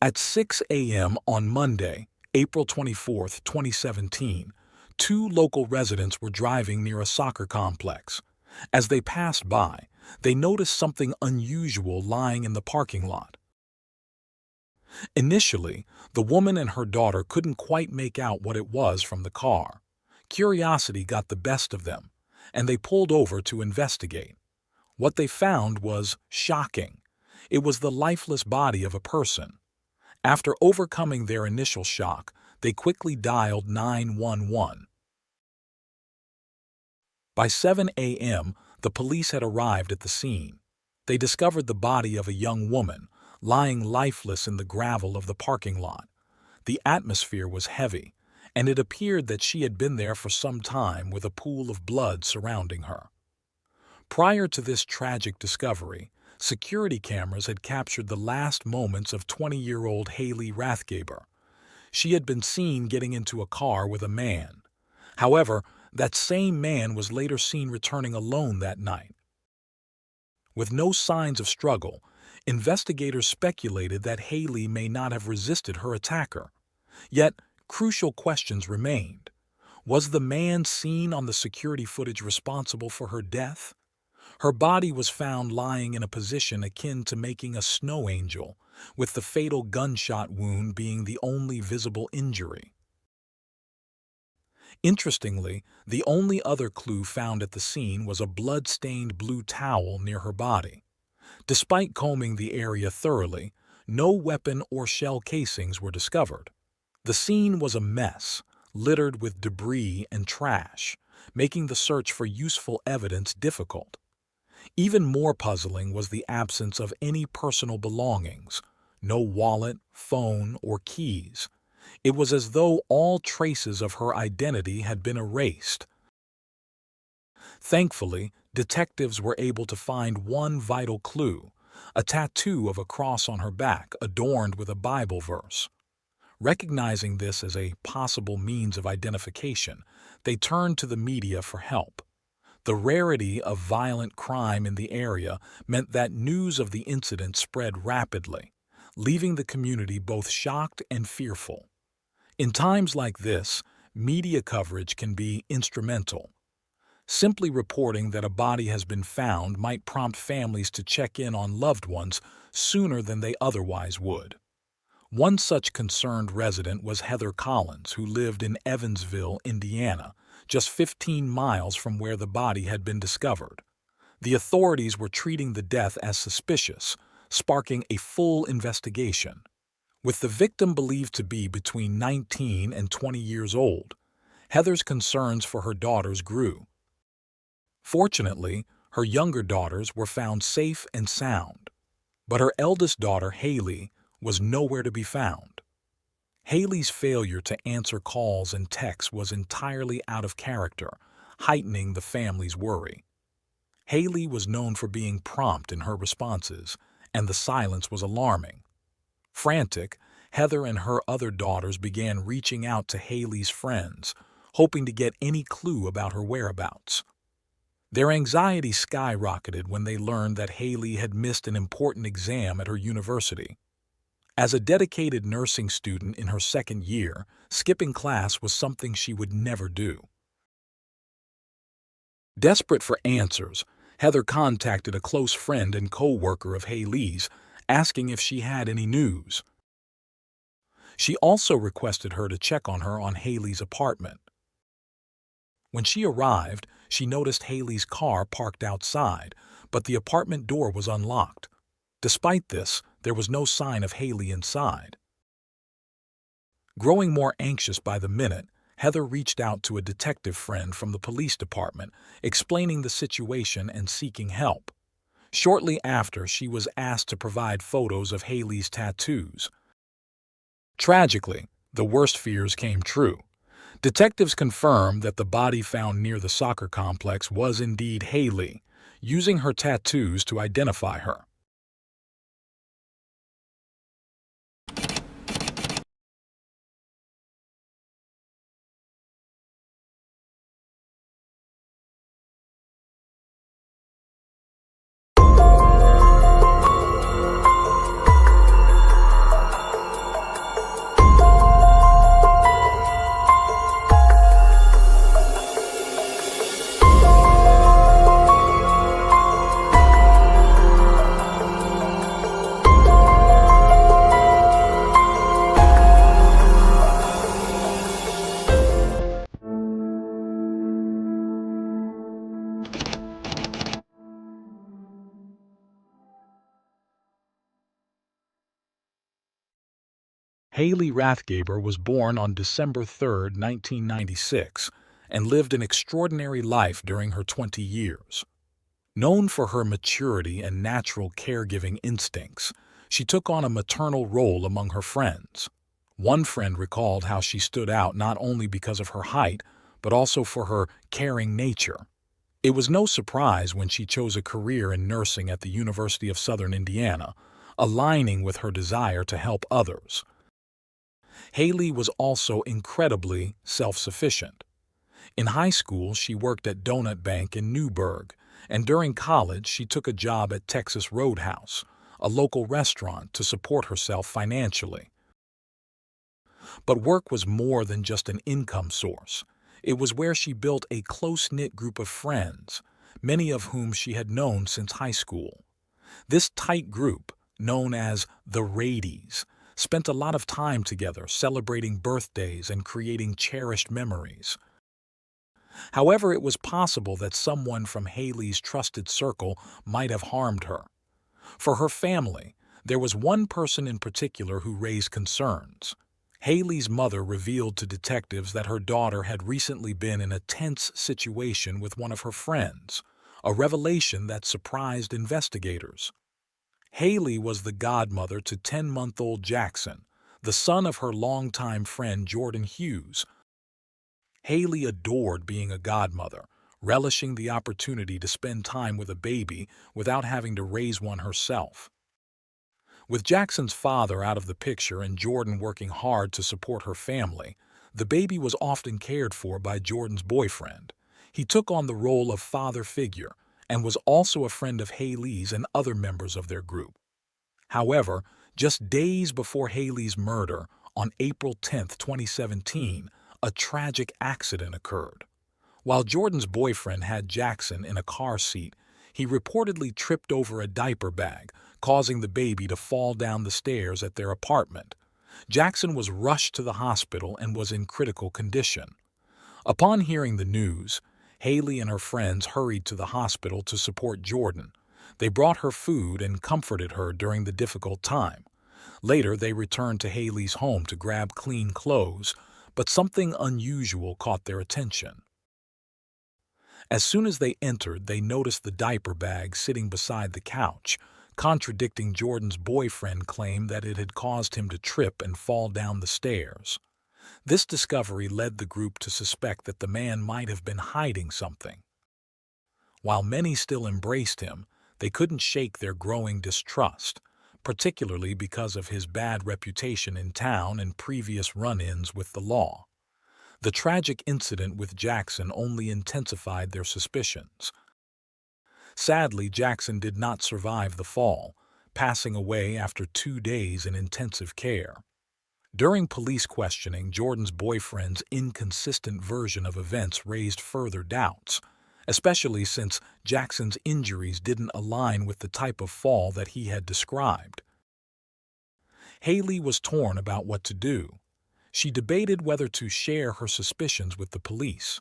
At 6 a.m. on Monday, April 24, 2017, two local residents were driving near a soccer complex. As they passed by, they noticed something unusual lying in the parking lot. Initially, the woman and her daughter couldn't quite make out what it was from the car. Curiosity got the best of them, and they pulled over to investigate. What they found was shocking. It was the lifeless body of a person. After overcoming their initial shock, they quickly dialed 911. By 7 a.m., the police had arrived at the scene. They discovered the body of a young woman, lying lifeless in the gravel of the parking lot. The atmosphere was heavy, and it appeared that she had been there for some time with a pool of blood surrounding her. Prior to this tragic discovery, security cameras had captured the last moments of 20-year-old Haley Rathgaber. She had been seen getting into a car with a man. However, that same man was later seen returning alone that night. With no signs of struggle, investigators speculated that Haley may not have resisted her attacker. Yet, crucial questions remained. Was the man seen on the security footage responsible for her death? Her body was found lying in a position akin to making a snow angel, with the fatal gunshot wound being the only visible injury. Interestingly, the only other clue found at the scene was a blood-stained blue towel near her body. Despite combing the area thoroughly, no weapon or shell casings were discovered. The scene was a mess, littered with debris and trash, making the search for useful evidence difficult. Even more puzzling was the absence of any personal belongings, no wallet, phone, or keys. It was as though all traces of her identity had been erased. Thankfully, detectives were able to find one vital clue, a tattoo of a cross on her back adorned with a Bible verse. Recognizing this as a possible means of identification, they turned to the media for help. The rarity of violent crime in the area meant that news of the incident spread rapidly, leaving the community both shocked and fearful. In times like this, media coverage can be instrumental. Simply reporting that a body has been found might prompt families to check in on loved ones sooner than they otherwise would. One such concerned resident was Heather Collins, who lived in Evansville, Indiana, just 15 miles from where the body had been discovered. The authorities were treating the death as suspicious, sparking a full investigation. With the victim believed to be between 19 and 20 years old, Heather's concerns for her daughters grew. Fortunately, her younger daughters were found safe and sound, but her eldest daughter, Haley, was nowhere to be found. Haley's failure to answer calls and texts was entirely out of character, heightening the family's worry. Haley was known for being prompt in her responses, and the silence was alarming. Frantic, Heather and her other daughters began reaching out to Haley's friends, hoping to get any clue about her whereabouts. Their anxiety skyrocketed when they learned that Haley had missed an important exam at her university. As a dedicated nursing student in her second year, skipping class was something she would never do. Desperate for answers, Heather contacted a close friend and co-worker of Haley's, asking if she had any news. She also requested her to check on her on Haley's apartment. When she arrived, she noticed Haley's car parked outside, but the apartment door was unlocked. Despite this, there was no sign of Haley inside. Growing more anxious by the minute, Heather reached out to a detective friend from the police department, explaining the situation and seeking help. Shortly after, she was asked to provide photos of Haley's tattoos. Tragically, the worst fears came true. Detectives confirmed that the body found near the soccer complex was indeed Haley, using her tattoos to identify her. Haley Rathgaber was born on December 3, 1996, and lived an extraordinary life during her 20 years. Known for her maturity and natural caregiving instincts, she took on a maternal role among her friends. One friend recalled how she stood out not only because of her height, but also for her caring nature. It was no surprise when she chose a career in nursing at the University of Southern Indiana, aligning with her desire to help others. Haley was also incredibly self-sufficient. In high school, she worked at Donut Bank in Newburgh, and during college, she took a job at Texas Roadhouse, a local restaurant, to support herself financially. But work was more than just an income source. It was where she built a close-knit group of friends, many of whom she had known since high school. This tight group, known as the Radies, spent a lot of time together celebrating birthdays and creating cherished memories. However, it was possible that someone from Haley's trusted circle might have harmed her. For her family, there was one person in particular who raised concerns. Haley's mother revealed to detectives that her daughter had recently been in a tense situation with one of her friends, a revelation that surprised investigators. Haley was the godmother to 10-month-old Jackson, the son of her longtime friend Jordan Hughes. Haley adored being a godmother, relishing the opportunity to spend time with a baby without having to raise one herself. With Jackson's father out of the picture and Jordan working hard to support her family, the baby was often cared for by Jordan's boyfriend. He took on the role of father figure and was also a friend of Haley's and other members of their group. However, just days before Haley's murder, on April 10, 2017, a tragic accident occurred. While Jordan's boyfriend had Jackson in a car seat, he reportedly tripped over a diaper bag, causing the baby to fall down the stairs at their apartment. Jackson was rushed to the hospital and was in critical condition. Upon hearing the news, Haley and her friends hurried to the hospital to support Jordan. They brought her food and comforted her during the difficult time. Later, they returned to Haley's home to grab clean clothes, but something unusual caught their attention. As soon as they entered, they noticed the diaper bag sitting beside the couch, contradicting Jordan's boyfriend's claim that it had caused him to trip and fall down the stairs. This discovery led the group to suspect that the man might have been hiding something. While many still embraced him, they couldn't shake their growing distrust, particularly because of his bad reputation in town and previous run-ins with the law. The tragic incident with Jackson only intensified their suspicions. Sadly, Jackson did not survive the fall, passing away after 2 days in intensive care. During police questioning, Jordan's boyfriend's inconsistent version of events raised further doubts, especially since Jackson's injuries didn't align with the type of fall that he had described. Haley was torn about what to do. She debated whether to share her suspicions with the police.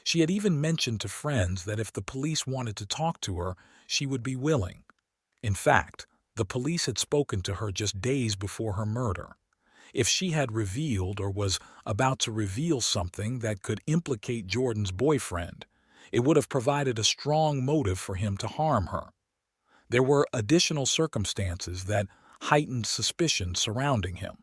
She had even mentioned to friends that if the police wanted to talk to her, she would be willing. In fact, the police had spoken to her just days before her murder. If she had revealed or was about to reveal something that could implicate Jordan's boyfriend, it would have provided a strong motive for him to harm her. There were additional circumstances that heightened suspicion surrounding him.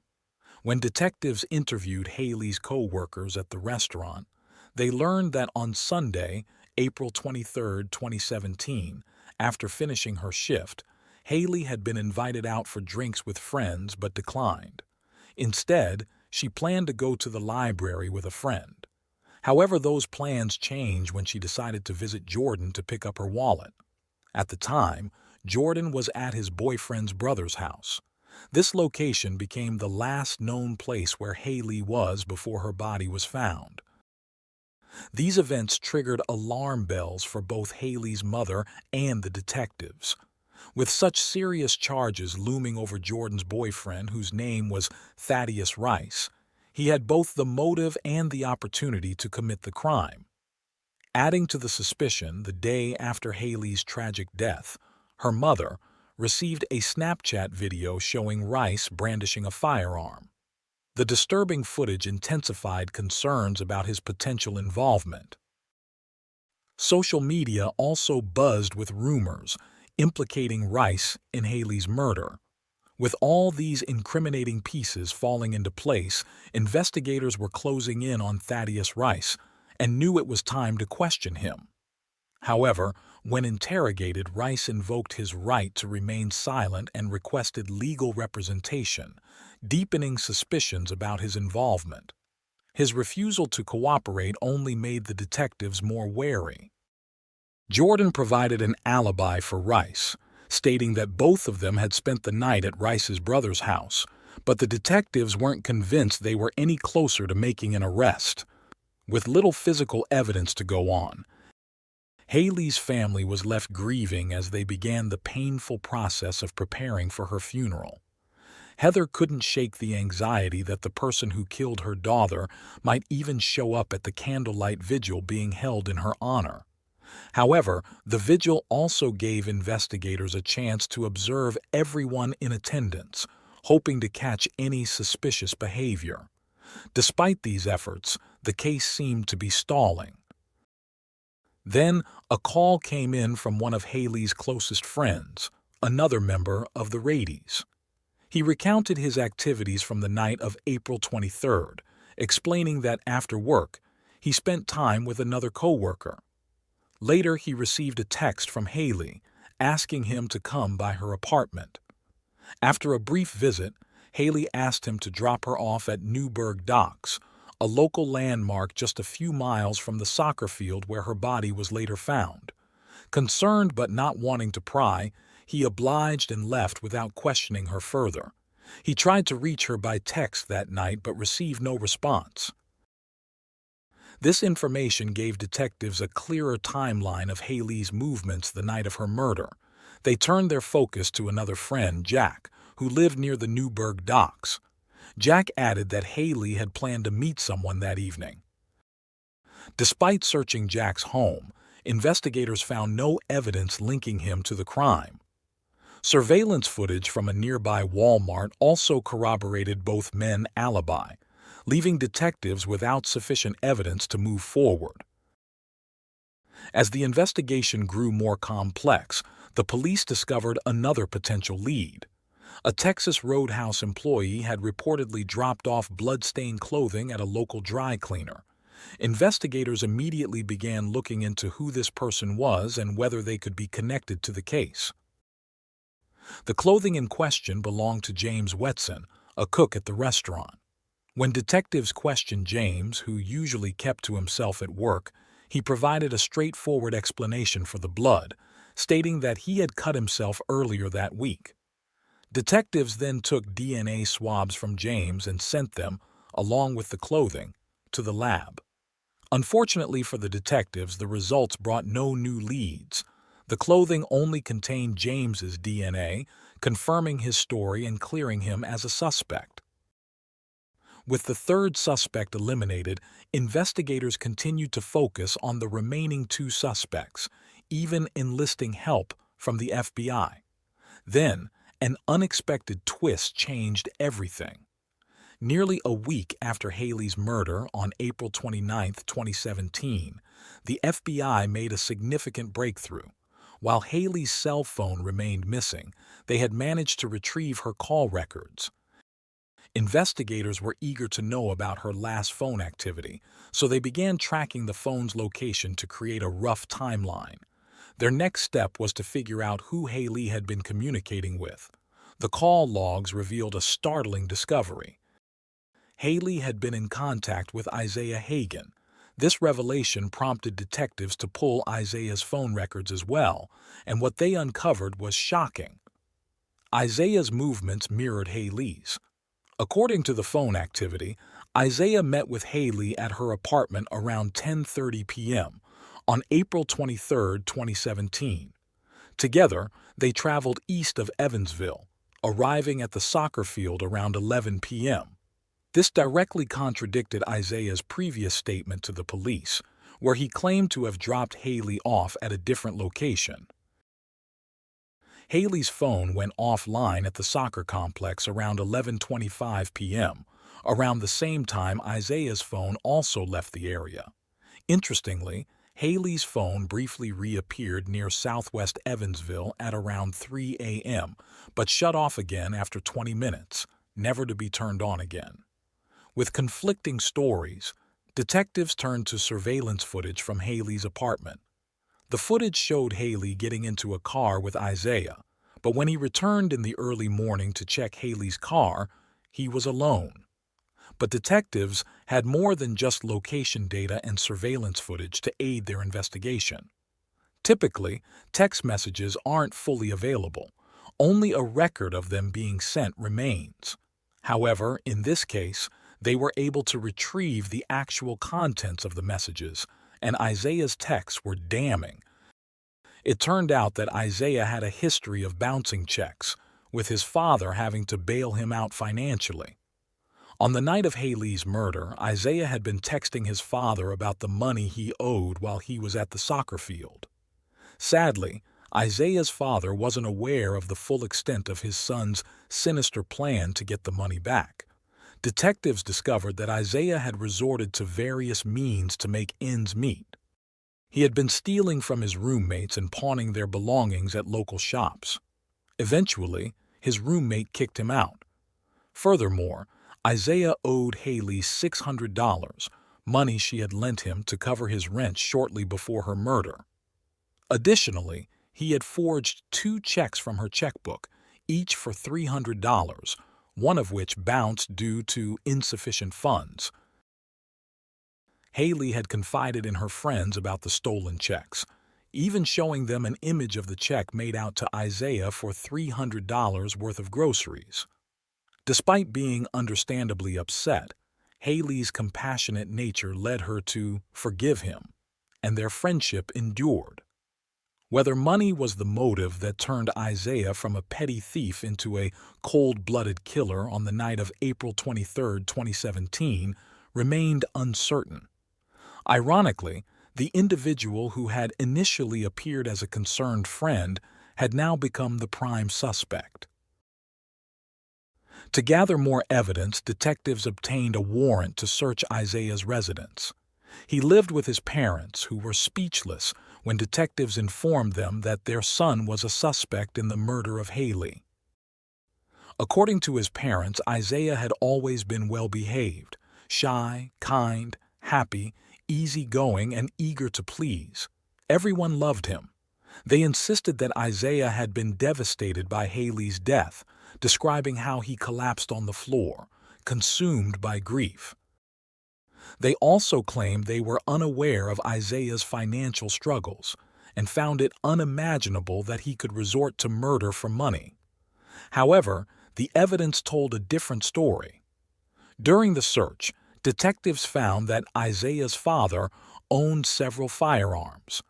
When detectives interviewed Haley's co-workers at the restaurant, they learned that on Sunday, April 23, 2017, after finishing her shift, Haley had been invited out for drinks with friends but declined. Instead, she planned to go to the library with a friend. However, those plans changed when she decided to visit Jordan to pick up her wallet. At the time, Jordan was at his boyfriend's brother's house. This location became the last known place where Haley was before her body was found. These events triggered alarm bells for both Haley's mother and the detectives. With such serious charges looming over Jordan's boyfriend, whose name was Thaddeus Rice, he had both the motive and the opportunity to commit the crime. Adding to the suspicion, the day after Haley's tragic death, her mother received a Snapchat video showing Rice brandishing a firearm. The disturbing footage intensified concerns about his potential involvement. Social media also buzzed with rumors implicating Rice in Haley's murder. With all these incriminating pieces falling into place, investigators were closing in on Thaddeus Rice and knew it was time to question him. However, when interrogated, Rice invoked his right to remain silent and requested legal representation, deepening suspicions about his involvement. His refusal to cooperate only made the detectives more wary. Jordan provided an alibi for Rice, stating that both of them had spent the night at Rice's brother's house, but the detectives weren't convinced they were any closer to making an arrest. With little physical evidence to go on, Haley's family was left grieving as they began the painful process of preparing for her funeral. Heather couldn't shake the anxiety that the person who killed her daughter might even show up at the candlelight vigil being held in her honor. However, the vigil also gave investigators a chance to observe everyone in attendance, hoping to catch any suspicious behavior. Despite these efforts, the case seemed to be stalling. Then, a call came in from one of Haley's closest friends, another member of the Radies. He recounted his activities from the night of April 23rd, explaining that after work, he spent time with another coworker. Later, he received a text from Haley asking him to come by her apartment. After a brief visit, Haley asked him to drop her off at Newburgh Docks, a local landmark just a few miles from the soccer field where her body was later found. Concerned but not wanting to pry, he obliged and left without questioning her further. He tried to reach her by text that night but received no response. This information gave detectives a clearer timeline of Haley's movements the night of her murder. They turned their focus to another friend, Jack, who lived near the Newburgh Docks. Jack added that Haley had planned to meet someone that evening. Despite searching Jack's home, investigators found no evidence linking him to the crime. Surveillance footage from a nearby Walmart also corroborated both men's alibi, leaving detectives without sufficient evidence to move forward. As the investigation grew more complex, the police discovered another potential lead. A Texas Roadhouse employee had reportedly dropped off blood-stained clothing at a local dry cleaner. Investigators immediately began looking into who this person was and whether they could be connected to the case. The clothing in question belonged to James Wetson, a cook at the restaurant. When detectives questioned James, who usually kept to himself at work, he provided a straightforward explanation for the blood, stating that he had cut himself earlier that week. Detectives then took DNA swabs from James and sent them, along with the clothing, to the lab. Unfortunately for the detectives, the results brought no new leads. The clothing only contained James's DNA, confirming his story and clearing him as a suspect. With the third suspect eliminated, investigators continued to focus on the remaining two suspects, even enlisting help from the FBI. Then, an unexpected twist changed everything. Nearly a week after Haley's murder on April 29, 2017, the FBI made a significant breakthrough. While Haley's cell phone remained missing, they had managed to retrieve her call records. Investigators were eager to know about her last phone activity, so they began tracking the phone's location to create a rough timeline. Their next step was to figure out who Haley had been communicating with. The call logs revealed a startling discovery. Haley had been in contact with Isaiah Hagen. This revelation prompted detectives to pull Isaiah's phone records as well, and what they uncovered was shocking. Isaiah's movements mirrored Haley's. According to the phone activity, Isaiah met with Haley at her apartment around 10:30 p.m. on April 23, 2017. Together, they traveled east of Evansville, arriving at the soccer field around 11 p.m. This directly contradicted Isaiah's previous statement to the police, where he claimed to have dropped Haley off at a different location. Haley's phone went offline at the soccer complex around 11:25 p.m., Around the same time, Isaiah's phone also left the area. Interestingly, Haley's phone briefly reappeared near southwest Evansville at around 3 a.m., but shut off again after 20 minutes, never to be turned on again. With conflicting stories, detectives turned to surveillance footage from Haley's apartment. The footage showed Haley getting into a car with Isaiah, but when he returned in the early morning to check Haley's car, he was alone. But detectives had more than just location data and surveillance footage to aid their investigation. Typically, text messages aren't fully available. Only a record of them being sent remains. However, in this case, they were able to retrieve the actual contents of the messages, and Isaiah's texts were damning. It turned out that Isaiah had a history of bouncing checks, with his father having to bail him out financially. On the night of Haley's murder, Isaiah had been texting his father about the money he owed while he was at the soccer field. Sadly, Isaiah's father wasn't aware of the full extent of his son's sinister plan to get the money back. Detectives discovered that Isaiah had resorted to various means to make ends meet. He had been stealing from his roommates and pawning their belongings at local shops. Eventually, his roommate kicked him out. Furthermore, Isaiah owed Haley $600, money she had lent him to cover his rent shortly before her murder. Additionally, he had forged 2 checks from her checkbook, each for $300, one of which bounced due to insufficient funds. Haley had confided in her friends about the stolen checks, even showing them an image of the check made out to Isaiah for $300 worth of groceries. Despite being understandably upset, Haley's compassionate nature led her to forgive him, and their friendship endured. Whether money was the motive that turned Isaiah from a petty thief into a cold-blooded killer on the night of April 23, 2017, remained uncertain. Ironically, the individual who had initially appeared as a concerned friend had now become the prime suspect. To gather more evidence, detectives obtained a warrant to search Isaiah's residence. He lived with his parents, who were speechless when detectives informed them that their son was a suspect in the murder of Haley. According to his parents, Isaiah had always been well-behaved, shy, kind, happy, easygoing, and eager to please. Everyone loved him. They insisted that Isaiah had been devastated by Haley's death, describing how he collapsed on the floor, consumed by grief. They also claimed they were unaware of Isaiah's financial struggles and found it unimaginable that he could resort to murder for money. However, the evidence told a different story. During the search, detectives found that Isaiah's father owned several firearms.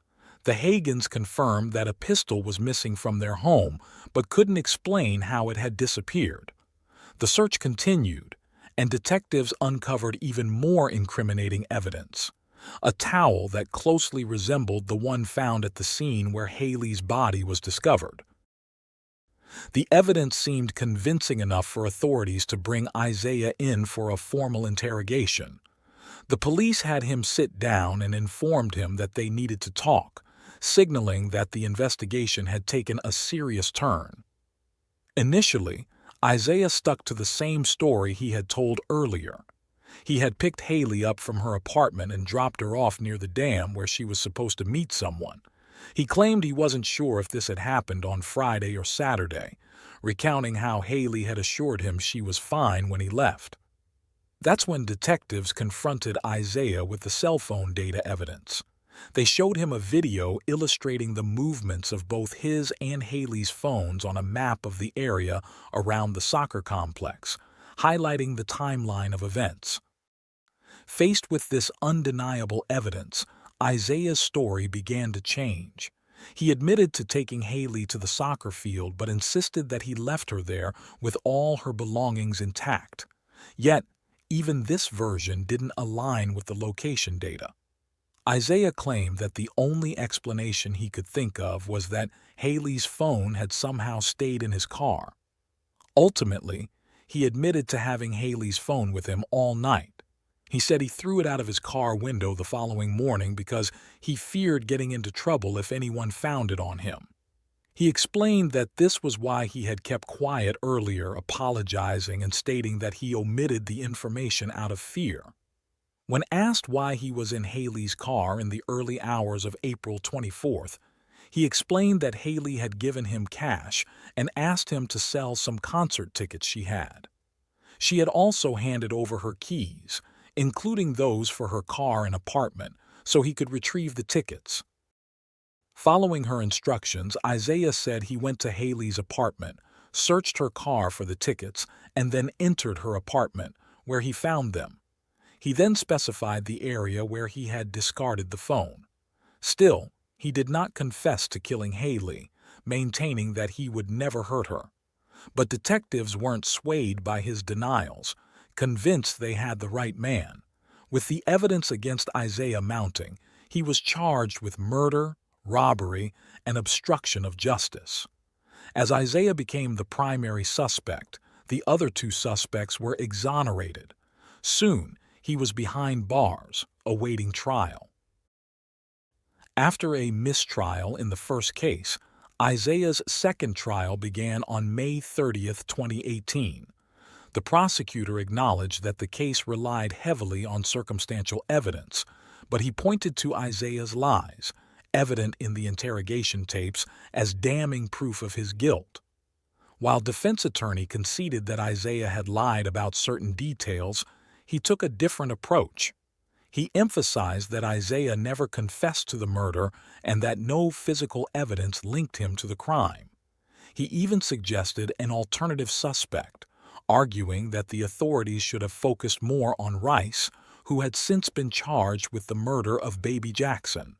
The Hagans confirmed that a pistol was missing from their home, but couldn't explain how it had disappeared. The search continued, and detectives uncovered even more incriminating evidence: a towel that closely resembled the one found at the scene where Haley's body was discovered. The evidence seemed convincing enough for authorities to bring Isaiah in for a formal interrogation. The police had him sit down and informed him that they needed to talk, signaling that the investigation had taken a serious turn. Initially, Isaiah stuck to the same story he had told earlier. He had picked Haley up from her apartment and dropped her off near the dam where she was supposed to meet someone. He claimed he wasn't sure if this had happened on Friday or Saturday, recounting how Haley had assured him she was fine when he left. That's when detectives confronted Isaiah with the cell phone data evidence. They showed him a video illustrating the movements of both his and Haley's phones on a map of the area around the soccer complex, highlighting the timeline of events. Faced with this undeniable evidence, Isaiah's story began to change. He admitted to taking Haley to the soccer field but insisted that he left her there with all her belongings intact. Yet, even this version didn't align with the location data. Isaiah claimed that the only explanation he could think of was that Haley's phone had somehow stayed in his car. Ultimately, he admitted to having Haley's phone with him all night. He said he threw it out of his car window the following morning because he feared getting into trouble if anyone found it on him. He explained that this was why he had kept quiet earlier, apologizing and stating that he omitted the information out of fear. When asked why he was in Haley's car in the early hours of April 24th, he explained that Haley had given him cash and asked him to sell some concert tickets she had. She had also handed over her keys, including those for her car and apartment, so he could retrieve the tickets. Following her instructions, Isaiah said he went to Haley's apartment, searched her car for the tickets, and then entered her apartment, where he found them. He then specified the area where he had discarded the phone. Still, he did not confess to killing Haley, maintaining that he would never hurt her. But detectives weren't swayed by his denials, convinced they had the right man. With the evidence against Isaiah mounting, he was charged with murder, robbery, and obstruction of justice. As Isaiah became the primary suspect, the other two suspects were exonerated. Soon, he was behind bars, awaiting trial. After a mistrial in the first case, Isaiah's second trial began on May 30, 2018. The prosecutor acknowledged that the case relied heavily on circumstantial evidence, but he pointed to Isaiah's lies, evident in the interrogation tapes, as damning proof of his guilt. While defense attorney conceded that Isaiah had lied about certain details, he took a different approach. He emphasized that Isaiah never confessed to the murder and that no physical evidence linked him to the crime. He even suggested an alternative suspect, arguing that the authorities should have focused more on Rice, who had since been charged with the murder of baby Jackson.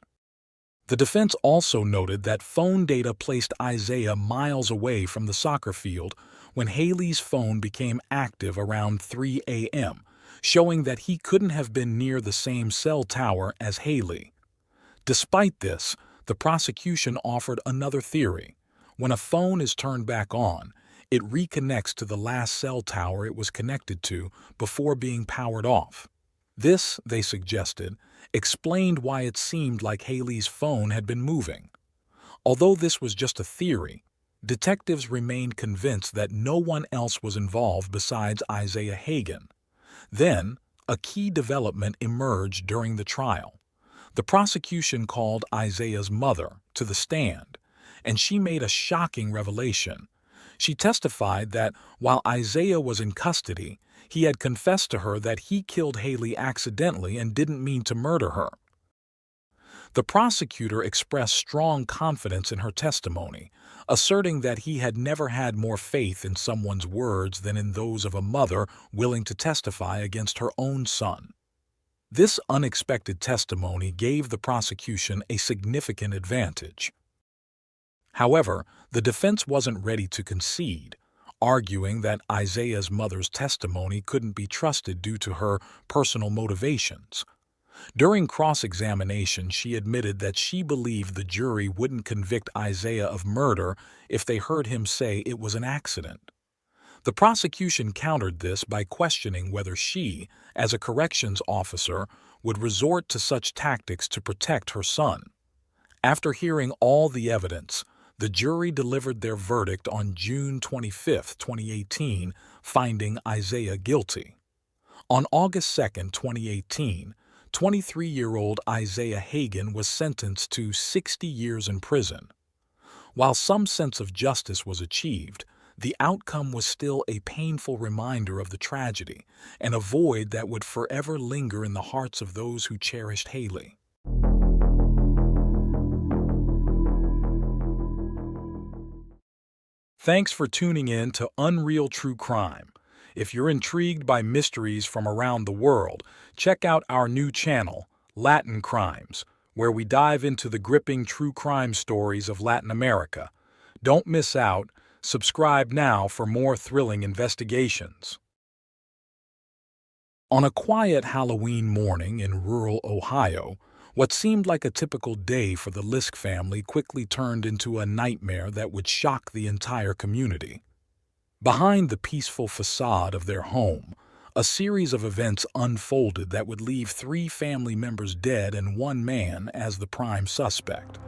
The defense also noted that phone data placed Isaiah miles away from the soccer field when Haley's phone became active around 3 a.m., showing that he couldn't have been near the same cell tower as Haley. Despite this, the prosecution offered another theory. When a phone is turned back on, it reconnects to the last cell tower it was connected to before being powered off. This, they suggested, explained why it seemed like Haley's phone had been moving. Although this was just a theory, detectives remained convinced that no one else was involved besides Isaiah Hagen. Then, a key development emerged during the trial. The prosecution called Isaiah's mother to the stand, and she made a shocking revelation. She testified that while Isaiah was in custody, he had confessed to her that he killed Haley accidentally and didn't mean to murder her. The prosecutor expressed strong confidence in her testimony, asserting that he had never had more faith in someone's words than in those of a mother willing to testify against her own son. This unexpected testimony gave the prosecution a significant advantage. However, the defense wasn't ready to concede, arguing that Isaiah's mother's testimony couldn't be trusted due to her personal motivations. During cross-examination, she admitted that she believed the jury wouldn't convict Isaiah of murder if they heard him say it was an accident. The prosecution countered this by questioning whether she, as a corrections officer, would resort to such tactics to protect her son. After hearing all the evidence, the jury delivered their verdict on June 25, 2018, finding Isaiah guilty. On August 2, 2018, 23-year-old Isaiah Hagen was sentenced to 60 years in prison. While some sense of justice was achieved, the outcome was still a painful reminder of the tragedy and a void that would forever linger in the hearts of those who cherished Haley. Thanks for tuning in to Unreal True Crime. If you're intrigued by mysteries from around the world, check out our new channel, Latin Crimes, where we dive into the gripping true crime stories of Latin America. Don't miss out. Subscribe now for more thrilling investigations. On a quiet Halloween morning in rural Ohio, what seemed like a typical day for the Liske family quickly turned into a nightmare that would shock the entire community. Behind the peaceful facade of their home, a series of events unfolded that would leave 3 family members dead and 1 man as the prime suspect.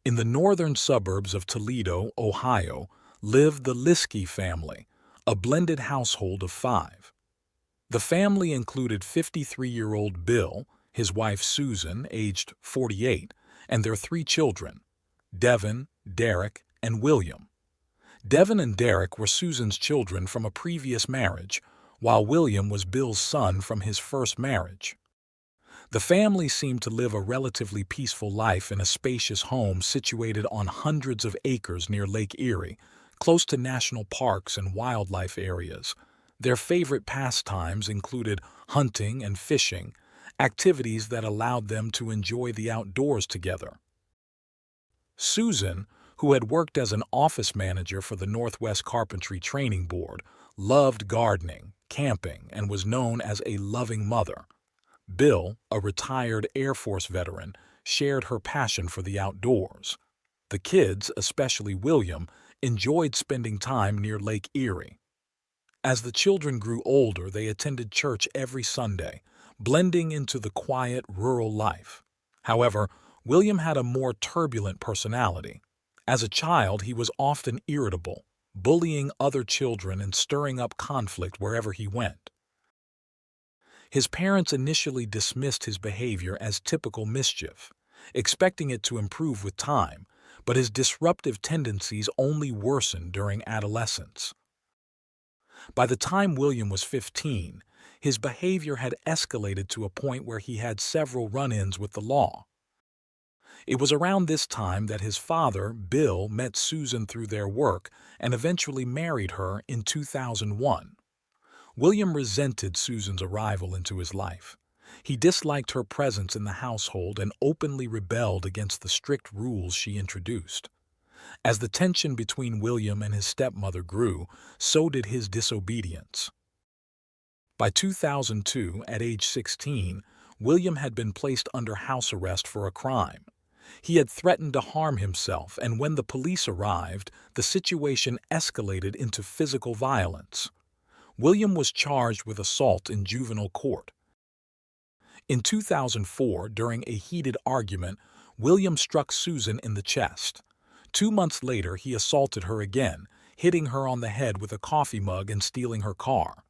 In the northern suburbs of Toledo, Ohio, lived the Liske family, a blended household of 5. The family included 53-year-old Bill, his wife Susan, aged 48, and their 3 children, Devin, Derek, and William. Devin and Derek were Susan's children from a previous marriage, while William was Bill's son from his first marriage. The family seemed to live a relatively peaceful life in a spacious home situated on hundreds of acres near Lake Erie, close to national parks and wildlife areas. Their favorite pastimes included hunting and fishing, activities that allowed them to enjoy the outdoors together. Susan, who had worked as an office manager for the Northwest Carpentry Training Board, loved gardening, camping, and was known as a loving mother. Bill, a retired Air Force veteran, shared her passion for the outdoors. The kids, especially William, enjoyed spending time near Lake Erie. As the children grew older, they attended church every Sunday, blending into the quiet rural life. However, William had a more turbulent personality. As a child, he was often irritable, bullying other children and stirring up conflict wherever he went. His parents initially dismissed his behavior as typical mischief, expecting it to improve with time, but his disruptive tendencies only worsened during adolescence. By the time William was 15, his behavior had escalated to a point where he had several run-ins with the law. It was around this time that his father, Bill, met Susan through their work and eventually married her in 2001. William resented Susan's arrival into his life. He disliked her presence in the household and openly rebelled against the strict rules she introduced. As the tension between William and his stepmother grew, so did his disobedience. By 2002, at age 16, William had been placed under house arrest for a crime. He had threatened to harm himself, and when the police arrived, the situation escalated into physical violence. William was charged with assault in juvenile court. In 2004, during a heated argument, William struck Susan in the chest. 2 months later, he assaulted her again, hitting her on the head with a coffee mug and stealing her car.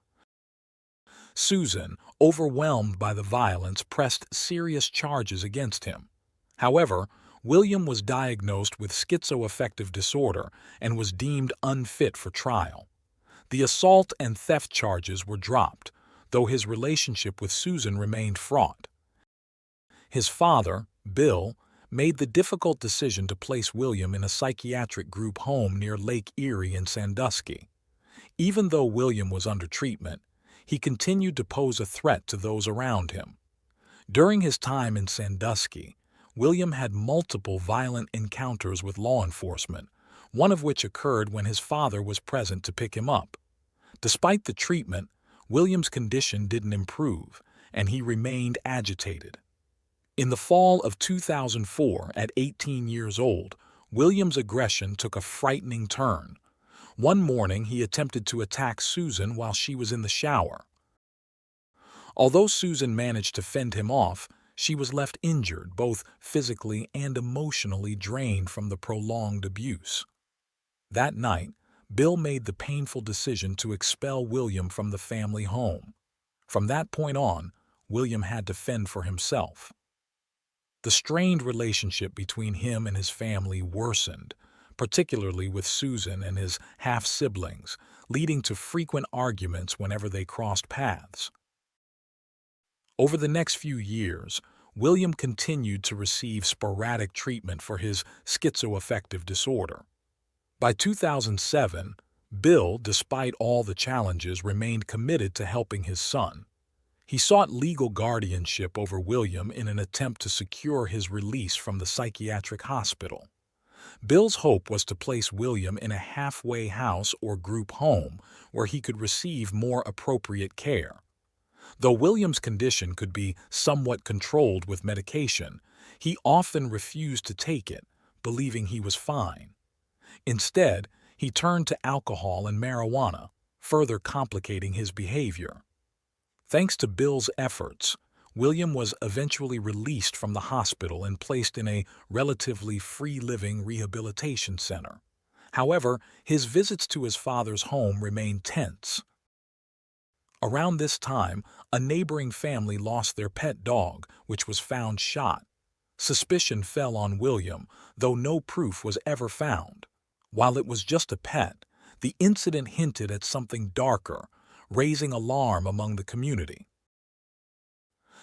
Susan, overwhelmed by the violence, pressed serious charges against him. However, William was diagnosed with schizoaffective disorder and was deemed unfit for trial. The assault and theft charges were dropped, though his relationship with Susan remained fraught. His father, Bill, made the difficult decision to place William in a psychiatric group home near Lake Erie in Sandusky. Even though William was under treatment, he continued to pose a threat to those around him. During his time in Sandusky, William had multiple violent encounters with law enforcement, one of which occurred when his father was present to pick him up. Despite the treatment, William's condition didn't improve, and he remained agitated. In the fall of 2004, at 18 years old, William's aggression took a frightening turn. One morning, he attempted to attack Susan while she was in the shower. Although Susan managed to fend him off, she was left injured, both physically and emotionally drained from the prolonged abuse. That night, Bill made the painful decision to expel William from the family home. From that point on, William had to fend for himself. The strained relationship between him and his family worsened, particularly with Susan and his half-siblings, leading to frequent arguments whenever they crossed paths. Over the next few years, William continued to receive sporadic treatment for his schizoaffective disorder. By 2007, Bill, despite all the challenges, remained committed to helping his son. He sought legal guardianship over William in an attempt to secure his release from the psychiatric hospital. Bill's hope was to place William in a halfway house or group home where he could receive more appropriate care. Though William's condition could be somewhat controlled with medication, he often refused to take it, believing he was fine. Instead, he turned to alcohol and marijuana, further complicating his behavior. Thanks to Bill's efforts, William was eventually released from the hospital and placed in a relatively free-living rehabilitation center. However, his visits to his father's home remained tense. Around this time, a neighboring family lost their pet dog, which was found shot. Suspicion fell on William, though no proof was ever found. While it was just a pet, the incident hinted at something darker, raising alarm among the community.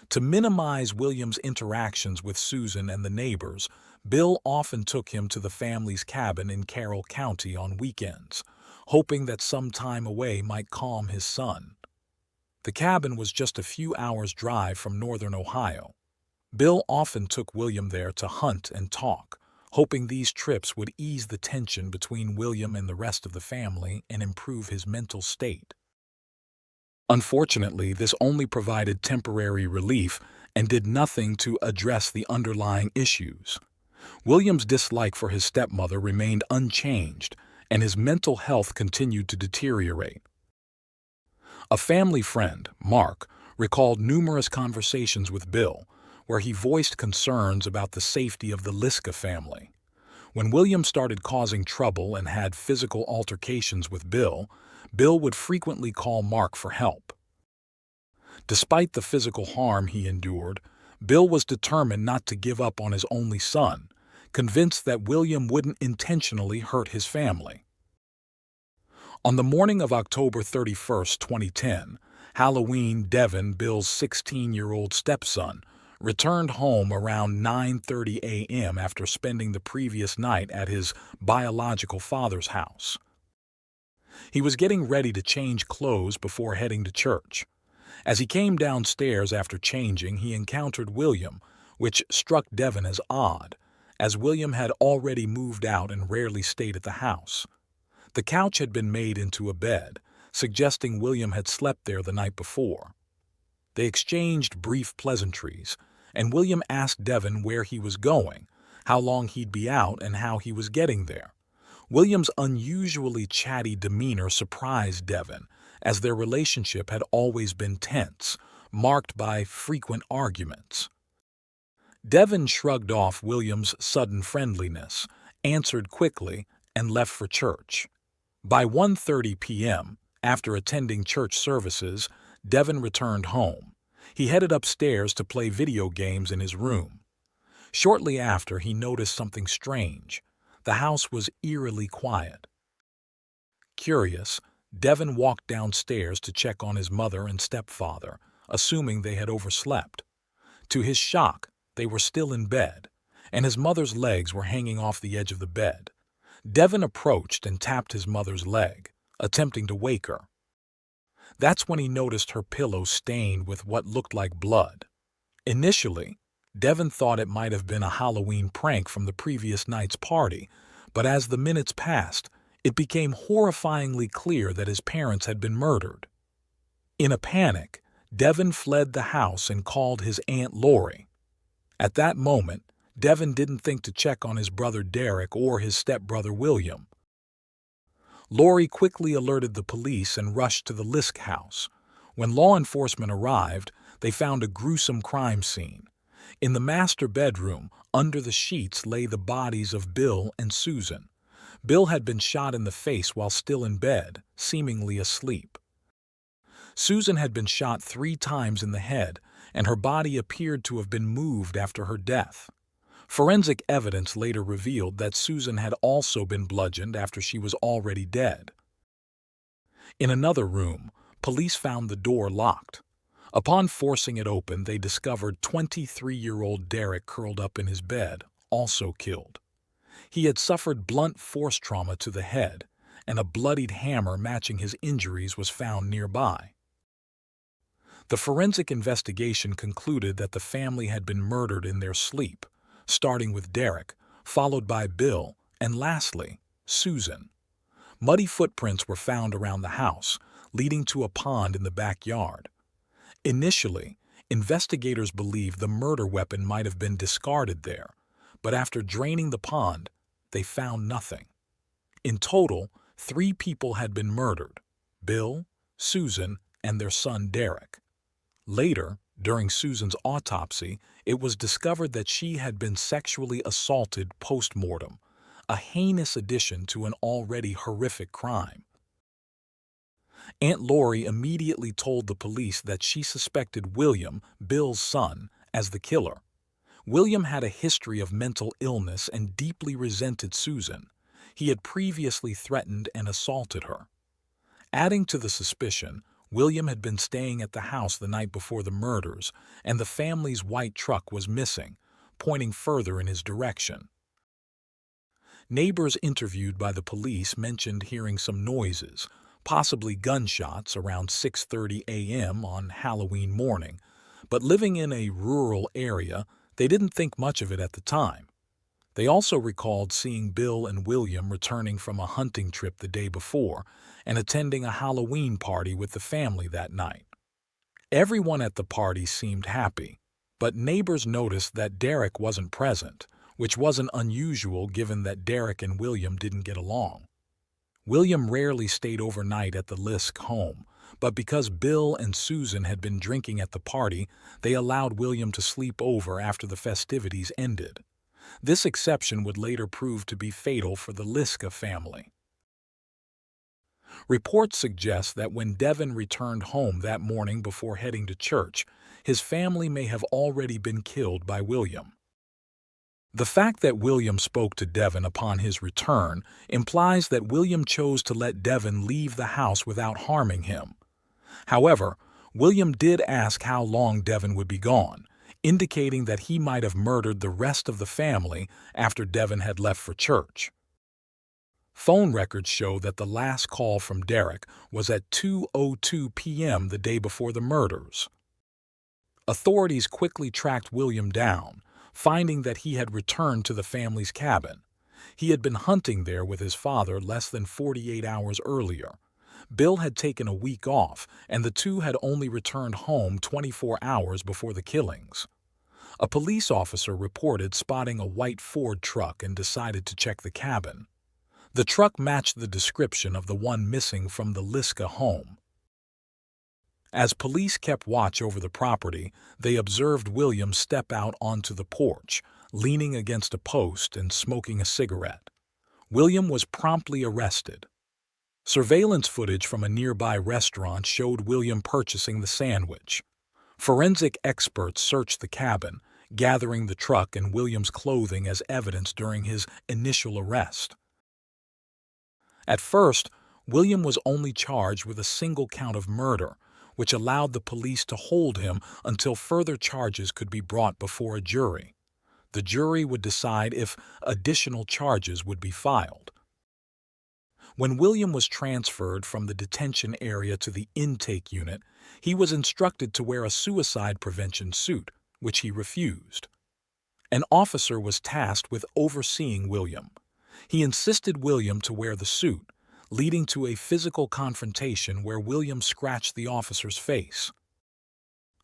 To minimize William's interactions with Susan and the neighbors, Bill often took him to the family's cabin in Carroll County on weekends, hoping that some time away might calm his son. The cabin was just a few hours' drive from northern Ohio. Bill often took William there to hunt and talk, hoping these trips would ease the tension between William and the rest of the family and improve his mental state. Unfortunately, this only provided temporary relief and did nothing to address the underlying issues. William's dislike for his stepmother remained unchanged, and his mental health continued to deteriorate. A family friend, Mark, recalled numerous conversations with Bill, where he voiced concerns about the safety of the Liske family. When William started causing trouble and had physical altercations with Bill, Bill would frequently call Mark for help. Despite the physical harm he endured, Bill was determined not to give up on his only son, convinced that William wouldn't intentionally hurt his family. On the morning of October 31, 2010, Halloween, Devin, Bill's 16-year-old stepson, returned home around 9:30 a.m. after spending the previous night at his biological father's house. He was getting ready to change clothes before heading to church. As he came downstairs after changing, he encountered William, which struck Devin as odd, as William had already moved out and rarely stayed at the house. The couch had been made into a bed, suggesting William had slept there the night before. They exchanged brief pleasantries, and William asked Devin where he was going, how long he'd be out, and how he was getting there. William's unusually chatty demeanor surprised Devin, as their relationship had always been tense, marked by frequent arguments. Devin shrugged off William's sudden friendliness, answered quickly, and left for church. By 1:30 p.m., after attending church services, Devin returned home. He headed upstairs to play video games in his room. Shortly after, he noticed something strange. The house was eerily quiet. Curious, Devin walked downstairs to check on his mother and stepfather, assuming they had overslept. To his shock, they were still in bed, and his mother's legs were hanging off the edge of the bed. Devin approached and tapped his mother's leg, attempting to wake her. That's when he noticed her pillow stained with what looked like blood. Initially, Devin thought it might have been a Halloween prank from the previous night's party, but as the minutes passed, it became horrifyingly clear that his parents had been murdered. In a panic, Devin fled the house and called his Aunt Lori. At that moment, Devin didn't think to check on his brother Derek or his stepbrother William. Lori quickly alerted the police and rushed to the Liske house. When law enforcement arrived, they found a gruesome crime scene. In the master bedroom, under the sheets, lay the bodies of Bill and Susan. Bill had been shot in the face while still in bed, seemingly asleep. Susan had been shot 3 times in the head, and her body appeared to have been moved after her death. Forensic evidence later revealed that Susan had also been bludgeoned after she was already dead. In another room, police found the door locked. Upon forcing it open, they discovered 23-year-old Derek curled up in his bed, also killed. He had suffered blunt force trauma to the head, and a bloodied hammer matching his injuries was found nearby. The forensic investigation concluded that the family had been murdered in their sleep, starting with Derek, followed by Bill, and lastly, Susan. Muddy footprints were found around the house, leading to a pond in the backyard. Initially, investigators believed the murder weapon might have been discarded there, but after draining the pond, they found nothing. In total, 3 people had been murdered: Bill, Susan, and their son Derek. Later, during Susan's autopsy, it was discovered that she had been sexually assaulted post-mortem, a heinous addition to an already horrific crime. Aunt Lori immediately told the police that she suspected William, Bill's son, as the killer. William had a history of mental illness and deeply resented Susan. He had previously threatened and assaulted her. Adding to the suspicion, William had been staying at the house the night before the murders, and the family's white truck was missing, pointing further in his direction. Neighbors interviewed by the police mentioned hearing some noises, possibly gunshots, around 6:30 a.m. on Halloween morning, but living in a rural area, they didn't think much of it at the time. They also recalled seeing Bill and William returning from a hunting trip the day before and attending a Halloween party with the family that night. Everyone at the party seemed happy, but neighbors noticed that Derek wasn't present, which wasn't unusual given that Derek and William didn't get along. William rarely stayed overnight at the Liske home, but because Bill and Susan had been drinking at the party, they allowed William to sleep over after the festivities ended. This exception would later prove to be fatal for the Liske family. Reports suggest that when Devin returned home that morning before heading to church, his family may have already been killed by William. The fact that William spoke to Devin upon his return implies that William chose to let Devin leave the house without harming him. However, William did ask how long Devin would be gone, indicating that he might have murdered the rest of the family after Devin had left for church. Phone records show that the last call from Derek was at 2:02 p.m. the day before the murders. Authorities quickly tracked William down, finding that he had returned to the family's cabin. He had been hunting there with his father less than 48 hours earlier. Bill had taken a week off, and the two had only returned home 24 hours before the killings. A police officer reported spotting a white Ford truck and decided to check the cabin. The truck matched the description of the one missing from the Liske home. As police kept watch over the property, they observed William step out onto the porch, leaning against a post and smoking a cigarette. William was promptly arrested. Surveillance footage from a nearby restaurant showed William purchasing the sandwich. Forensic experts searched the cabin, gathering the truck and William's clothing as evidence during his initial arrest. At first, William was only charged with a single count of murder, which allowed the police to hold him until further charges could be brought before a jury. The jury would decide if additional charges would be filed. When William was transferred from the detention area to the intake unit, he was instructed to wear a suicide prevention suit, which he refused. An officer was tasked with overseeing William. He insisted William to wear the suit, leading to a physical confrontation where William scratched the officer's face.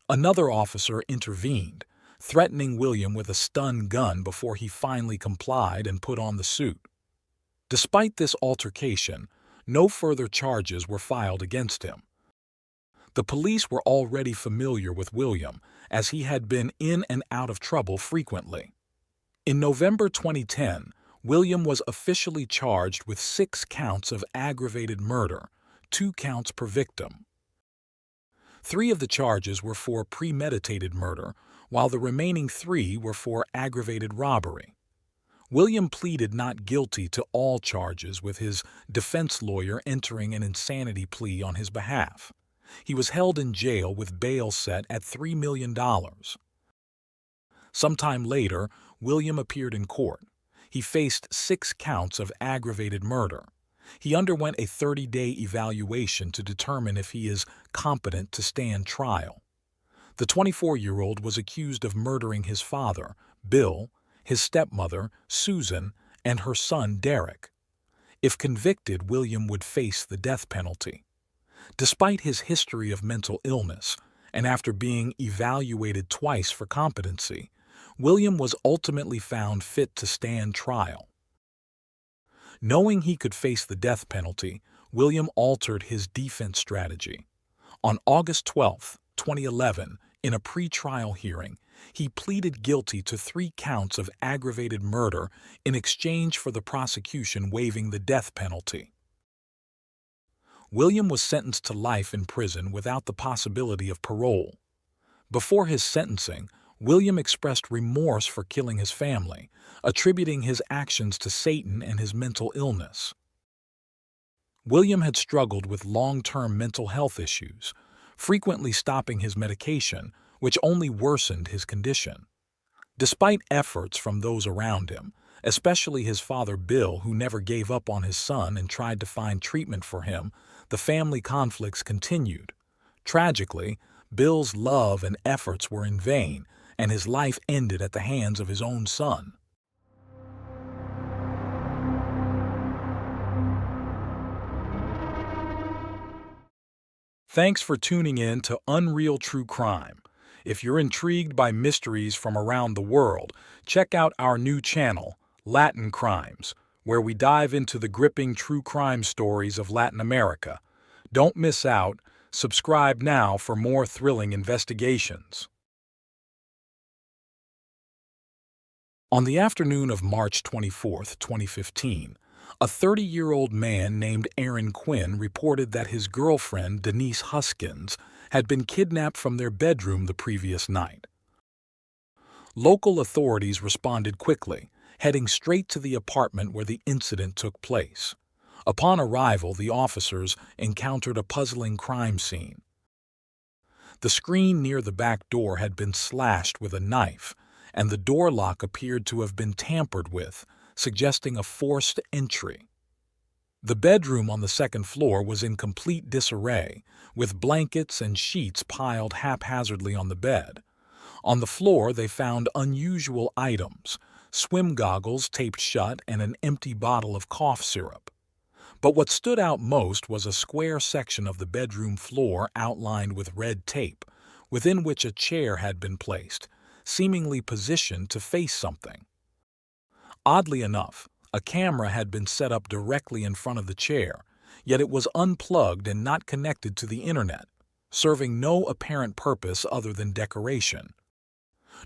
Another officer intervened, threatening William with a stun gun before he finally complied and put on the suit. Despite this altercation, no further charges were filed against him. The police were already familiar with William, as he had been in and out of trouble frequently. In November 2010, William was officially charged with 6 counts of aggravated murder, 2 counts per victim. 3 of the charges were for premeditated murder, while the remaining 3 were for aggravated robbery. William pleaded not guilty to all charges, with his defense lawyer entering an insanity plea on his behalf. He was held in jail with bail set at $3 million. Sometime later, William appeared in court. He faced 6 counts of aggravated murder. He underwent a 30-day evaluation to determine if he is competent to stand trial. The 24-year-old was accused of murdering his father, Bill, his stepmother, Susan, and her son, Derek. If convicted, William would face the death penalty. Despite his history of mental illness, and after being evaluated twice for competency, William was ultimately found fit to stand trial. Knowing he could face the death penalty, William altered his defense strategy. On August 12, 2011, in a pretrial hearing, he pleaded guilty to 3 counts of aggravated murder in exchange for the prosecution waiving the death penalty. William was sentenced to life in prison without the possibility of parole. Before his sentencing, William expressed remorse for killing his family, attributing his actions to Satan and his mental illness. William had struggled with long-term mental health issues, frequently stopping his medication, which only worsened his condition. Despite efforts from those around him, especially his father Bill, who never gave up on his son and tried to find treatment for him, the family conflicts continued. Tragically, Bill's love and efforts were in vain, and his life ended at the hands of his own son. Thanks for tuning in to Unreal True Crime. If you're intrigued by mysteries from around the world, check out our new channel, Latin Crimes, where we dive into the gripping true crime stories of Latin America. Don't miss out. Subscribe now for more thrilling investigations. On the afternoon of March 24, 2015, a 30-year-old man named Aaron Quinn reported that his girlfriend, Denise Huskins, had been kidnapped from their bedroom the previous night. Local authorities responded quickly, heading straight to the apartment where the incident took place. Upon arrival, the officers encountered a puzzling crime scene. The screen near the back door had been slashed with a knife, and the door lock appeared to have been tampered with, suggesting a forced entry. The bedroom on the second floor was in complete disarray, with blankets and sheets piled haphazardly on the bed. On the floor, they found unusual items: swim goggles taped shut and an empty bottle of cough syrup. But what stood out most was a square section of the bedroom floor outlined with red tape, within which a chair had been placed, seemingly positioned to face something. Oddly enough, a camera had been set up directly in front of the chair, yet it was unplugged and not connected to the internet, serving no apparent purpose other than decoration.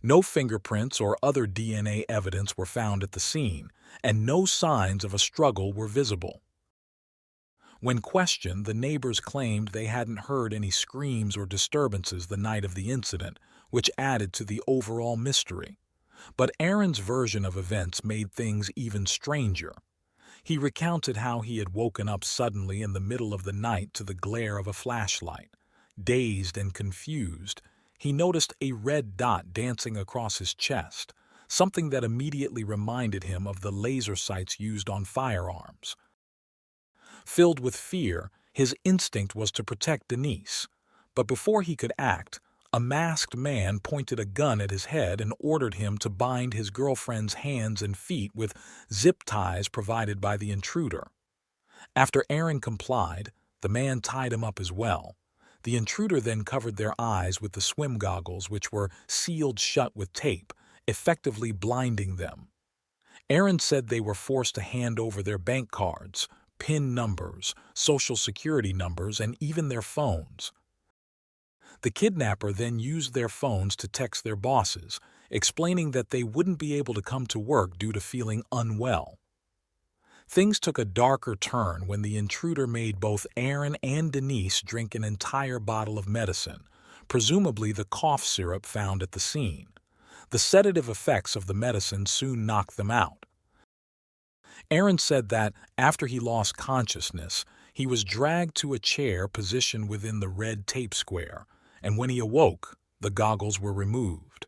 No fingerprints or other DNA evidence were found at the scene, and no signs of a struggle were visible. When questioned, the neighbors claimed they hadn't heard any screams or disturbances the night of the incident, which added to the overall mystery. But Aaron's version of events made things even stranger. He recounted how he had woken up suddenly in the middle of the night to the glare of a flashlight. Dazed and confused, he noticed a red dot dancing across his chest, something that immediately reminded him of the laser sights used on firearms. Filled with fear, his instinct was to protect Denise, but before he could act, a masked man pointed a gun at his head and ordered him to bind his girlfriend's hands and feet with zip ties provided by the intruder. After Aaron complied, the man tied him up as well. The intruder then covered their eyes with the swim goggles, which were sealed shut with tape, effectively blinding them. Aaron said they were forced to hand over their bank cards, PIN numbers, social security numbers, and even their phones. The kidnapper then used their phones to text their bosses, explaining that they wouldn't be able to come to work due to feeling unwell. Things took a darker turn when the intruder made both Aaron and Denise drink an entire bottle of medicine, presumably the cough syrup found at the scene. The sedative effects of the medicine soon knocked them out. Aaron said that, after he lost consciousness, he was dragged to a chair positioned within the red tape square, and when he awoke, the goggles were removed.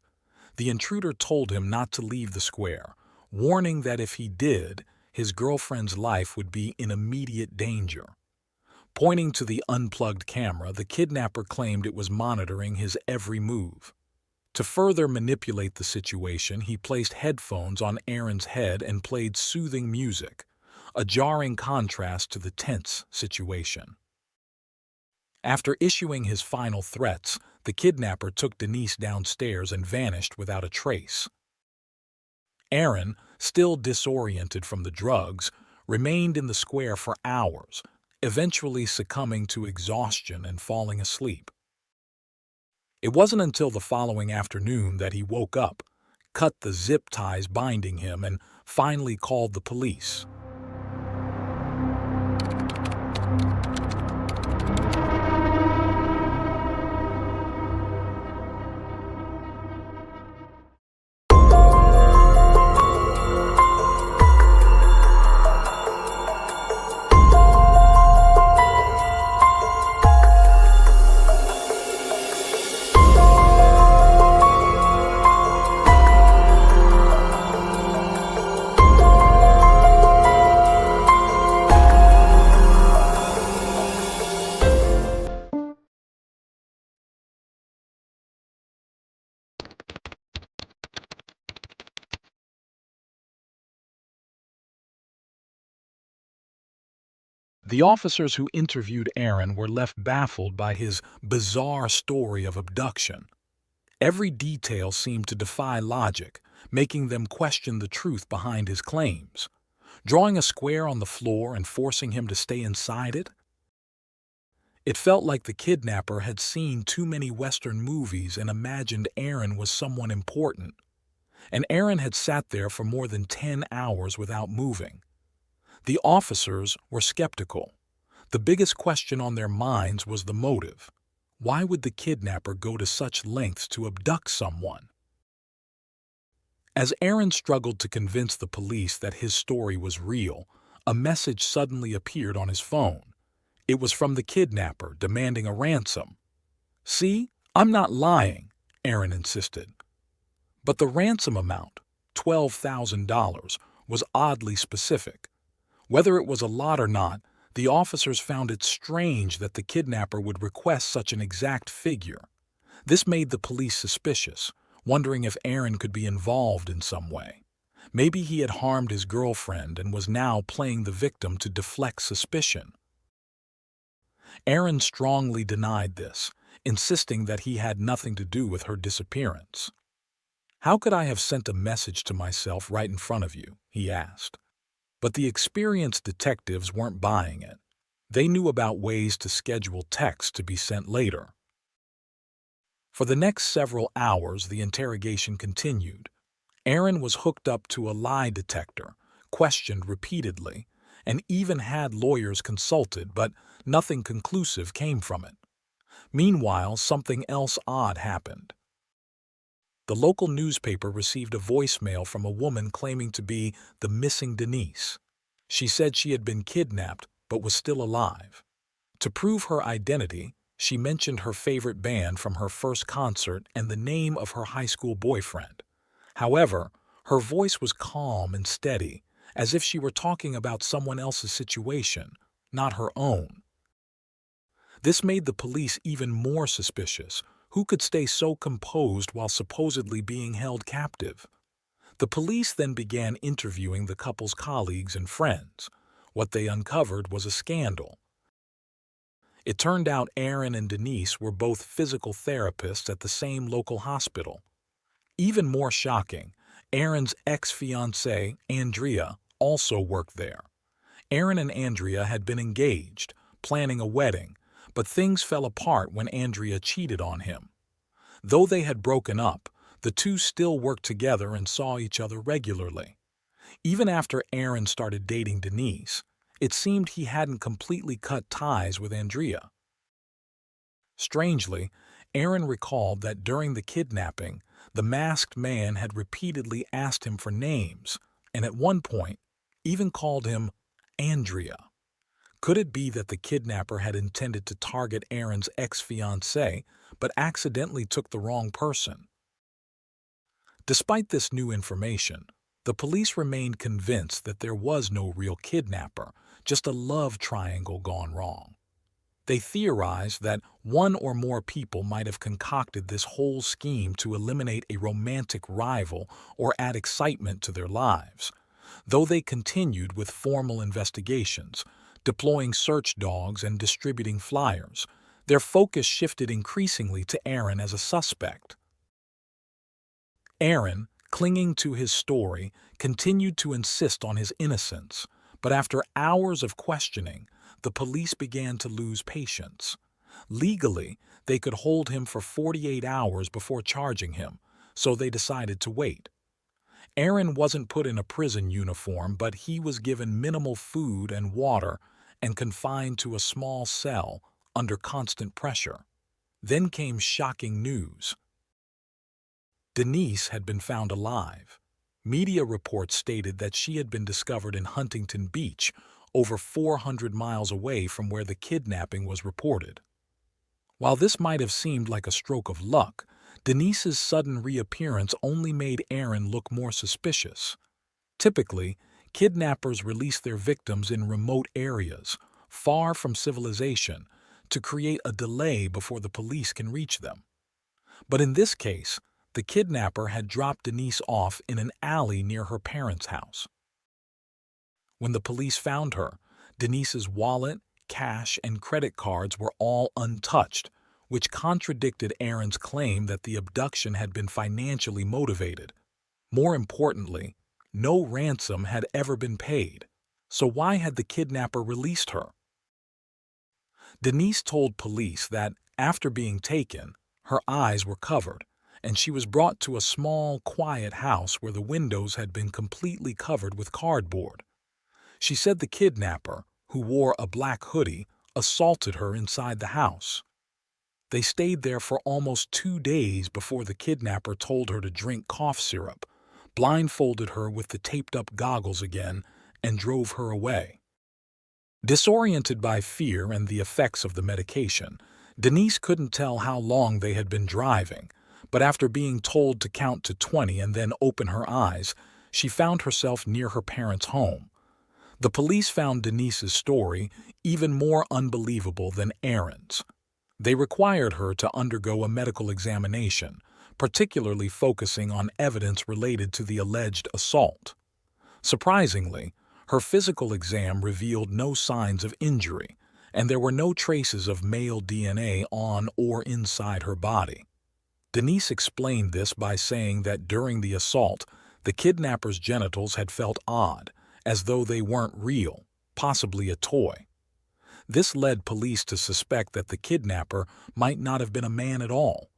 The intruder told him not to leave the square, warning that if he did, his girlfriend's life would be in immediate danger. Pointing to the unplugged camera, the kidnapper claimed it was monitoring his every move. To further manipulate the situation, he placed headphones on Aaron's head and played soothing music, a jarring contrast to the tense situation. After issuing his final threats, the kidnapper took Denise downstairs and vanished without a trace. Aaron, still disoriented from the drugs, remained in the square for hours, eventually succumbing to exhaustion and falling asleep. It wasn't until the following afternoon that he woke up, cut the zip ties binding him, and finally called the police. The officers who interviewed Aaron were left baffled by his bizarre story of abduction. Every detail seemed to defy logic, making them question the truth behind his claims. Drawing a square on the floor and forcing him to stay inside it? It felt like the kidnapper had seen too many Western movies and imagined Aaron was someone important. And Aaron had sat there for more than 10 hours without moving. The officers were skeptical. The biggest question on their minds was the motive. Why would the kidnapper go to such lengths to abduct someone? As Aaron struggled to convince the police that his story was real, a message suddenly appeared on his phone. It was from the kidnapper demanding a ransom. "See, I'm not lying," Aaron insisted. But the ransom amount, $12,000, was oddly specific. Whether it was a lot or not, the officers found it strange that the kidnapper would request such an exact figure. This made the police suspicious, wondering if Aaron could be involved in some way. Maybe he had harmed his girlfriend and was now playing the victim to deflect suspicion. Aaron strongly denied this, insisting that he had nothing to do with her disappearance. "How could I have sent a message to myself right in front of you?" he asked. But the experienced detectives weren't buying it. They knew about ways to schedule texts to be sent later. For the next several hours, the interrogation continued. Aaron was hooked up to a lie detector, questioned repeatedly, and even had lawyers consulted, but nothing conclusive came from it. Meanwhile, something else odd happened. The local newspaper received a voicemail from a woman claiming to be the missing Denise. She said she had been kidnapped but was still alive. To prove her identity, she mentioned her favorite band from her first concert and the name of her high school boyfriend. However, her voice was calm and steady, as if she were talking about someone else's situation, not her own. This made the police even more suspicious. Who could stay so composed while supposedly being held captive? The police then began interviewing the couple's colleagues and friends. What they uncovered was a scandal. It turned out Aaron and Denise were both physical therapists at the same local hospital. Even more shocking, Aaron's ex-fiancée, Andrea, also worked there. Aaron and Andrea had been engaged, planning a wedding, but things fell apart when Andrea cheated on him. Though they had broken up, the two still worked together and saw each other regularly. Even after Aaron started dating Denise, it seemed he hadn't completely cut ties with Andrea. Strangely, Aaron recalled that during the kidnapping, the masked man had repeatedly asked him for names, and at one point, even called him Andrea. Could it be that the kidnapper had intended to target Aaron's ex-fiancée, but accidentally took the wrong person? Despite this new information, the police remained convinced that there was no real kidnapper, just a love triangle gone wrong. They theorized that one or more people might have concocted this whole scheme to eliminate a romantic rival or add excitement to their lives. Though they continued with formal investigations, deploying search dogs and distributing flyers, their focus shifted increasingly to Aaron as a suspect. Aaron, clinging to his story, continued to insist on his innocence, but after hours of questioning, the police began to lose patience. Legally, they could hold him for 48 hours before charging him, so they decided to wait. Aaron wasn't put in a prison uniform, but he was given minimal food and water and confined to a small cell under constant pressure. Then came shocking news. Denise had been found alive. Media reports stated that she had been discovered in Huntington Beach, over 400 miles away from where the kidnapping was reported. While this might have seemed like a stroke of luck, Denise's sudden reappearance only made Aaron look more suspicious. Typically, kidnappers release their victims in remote areas, far from civilization, to create a delay before the police can reach them. But in this case, the kidnapper had dropped Denise off in an alley near her parents' house. When the police found her, Denise's wallet, cash, and credit cards were all untouched, which contradicted Aaron's claim that the abduction had been financially motivated. More importantly, no ransom had ever been paid. So why had the kidnapper released her? Denise told police that, after being taken, her eyes were covered, and she was brought to a small, quiet house where the windows had been completely covered with cardboard. She said the kidnapper, who wore a black hoodie, assaulted her inside the house. They stayed there for almost 2 days before the kidnapper told her to drink cough syrup, blindfolded her with the taped-up goggles again, and drove her away. Disoriented by fear and the effects of the medication, Denise couldn't tell how long they had been driving, but after being told to count to 20 and then open her eyes, she found herself near her parents' home. The police found Denise's story even more unbelievable than Aaron's. They required her to undergo a medical examination, particularly focusing on evidence related to the alleged assault. Surprisingly, her physical exam revealed no signs of injury, and there were no traces of male DNA on or inside her body. Denise explained this by saying that during the assault, the kidnapper's genitals had felt odd, as though they weren't real, possibly a toy. This led police to suspect that the kidnapper might not have been a man at all.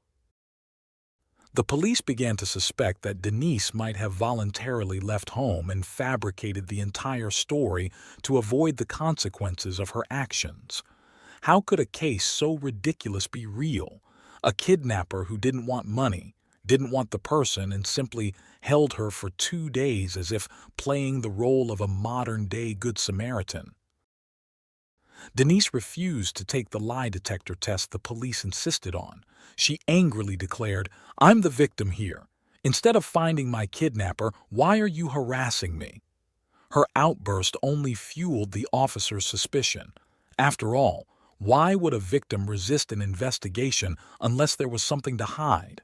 The police began to suspect that Denise might have voluntarily left home and fabricated the entire story to avoid the consequences of her actions. How could a case so ridiculous be real? A kidnapper who didn't want money, didn't want the person, and simply held her for 2 days as if playing the role of a modern-day Good Samaritan. Denise refused to take the lie detector test the police insisted on. She angrily declared, "I'm the victim here. Instead of finding my kidnapper, why are you harassing me?" Her outburst only fueled the officer's suspicion. After all, why would a victim resist an investigation unless there was something to hide?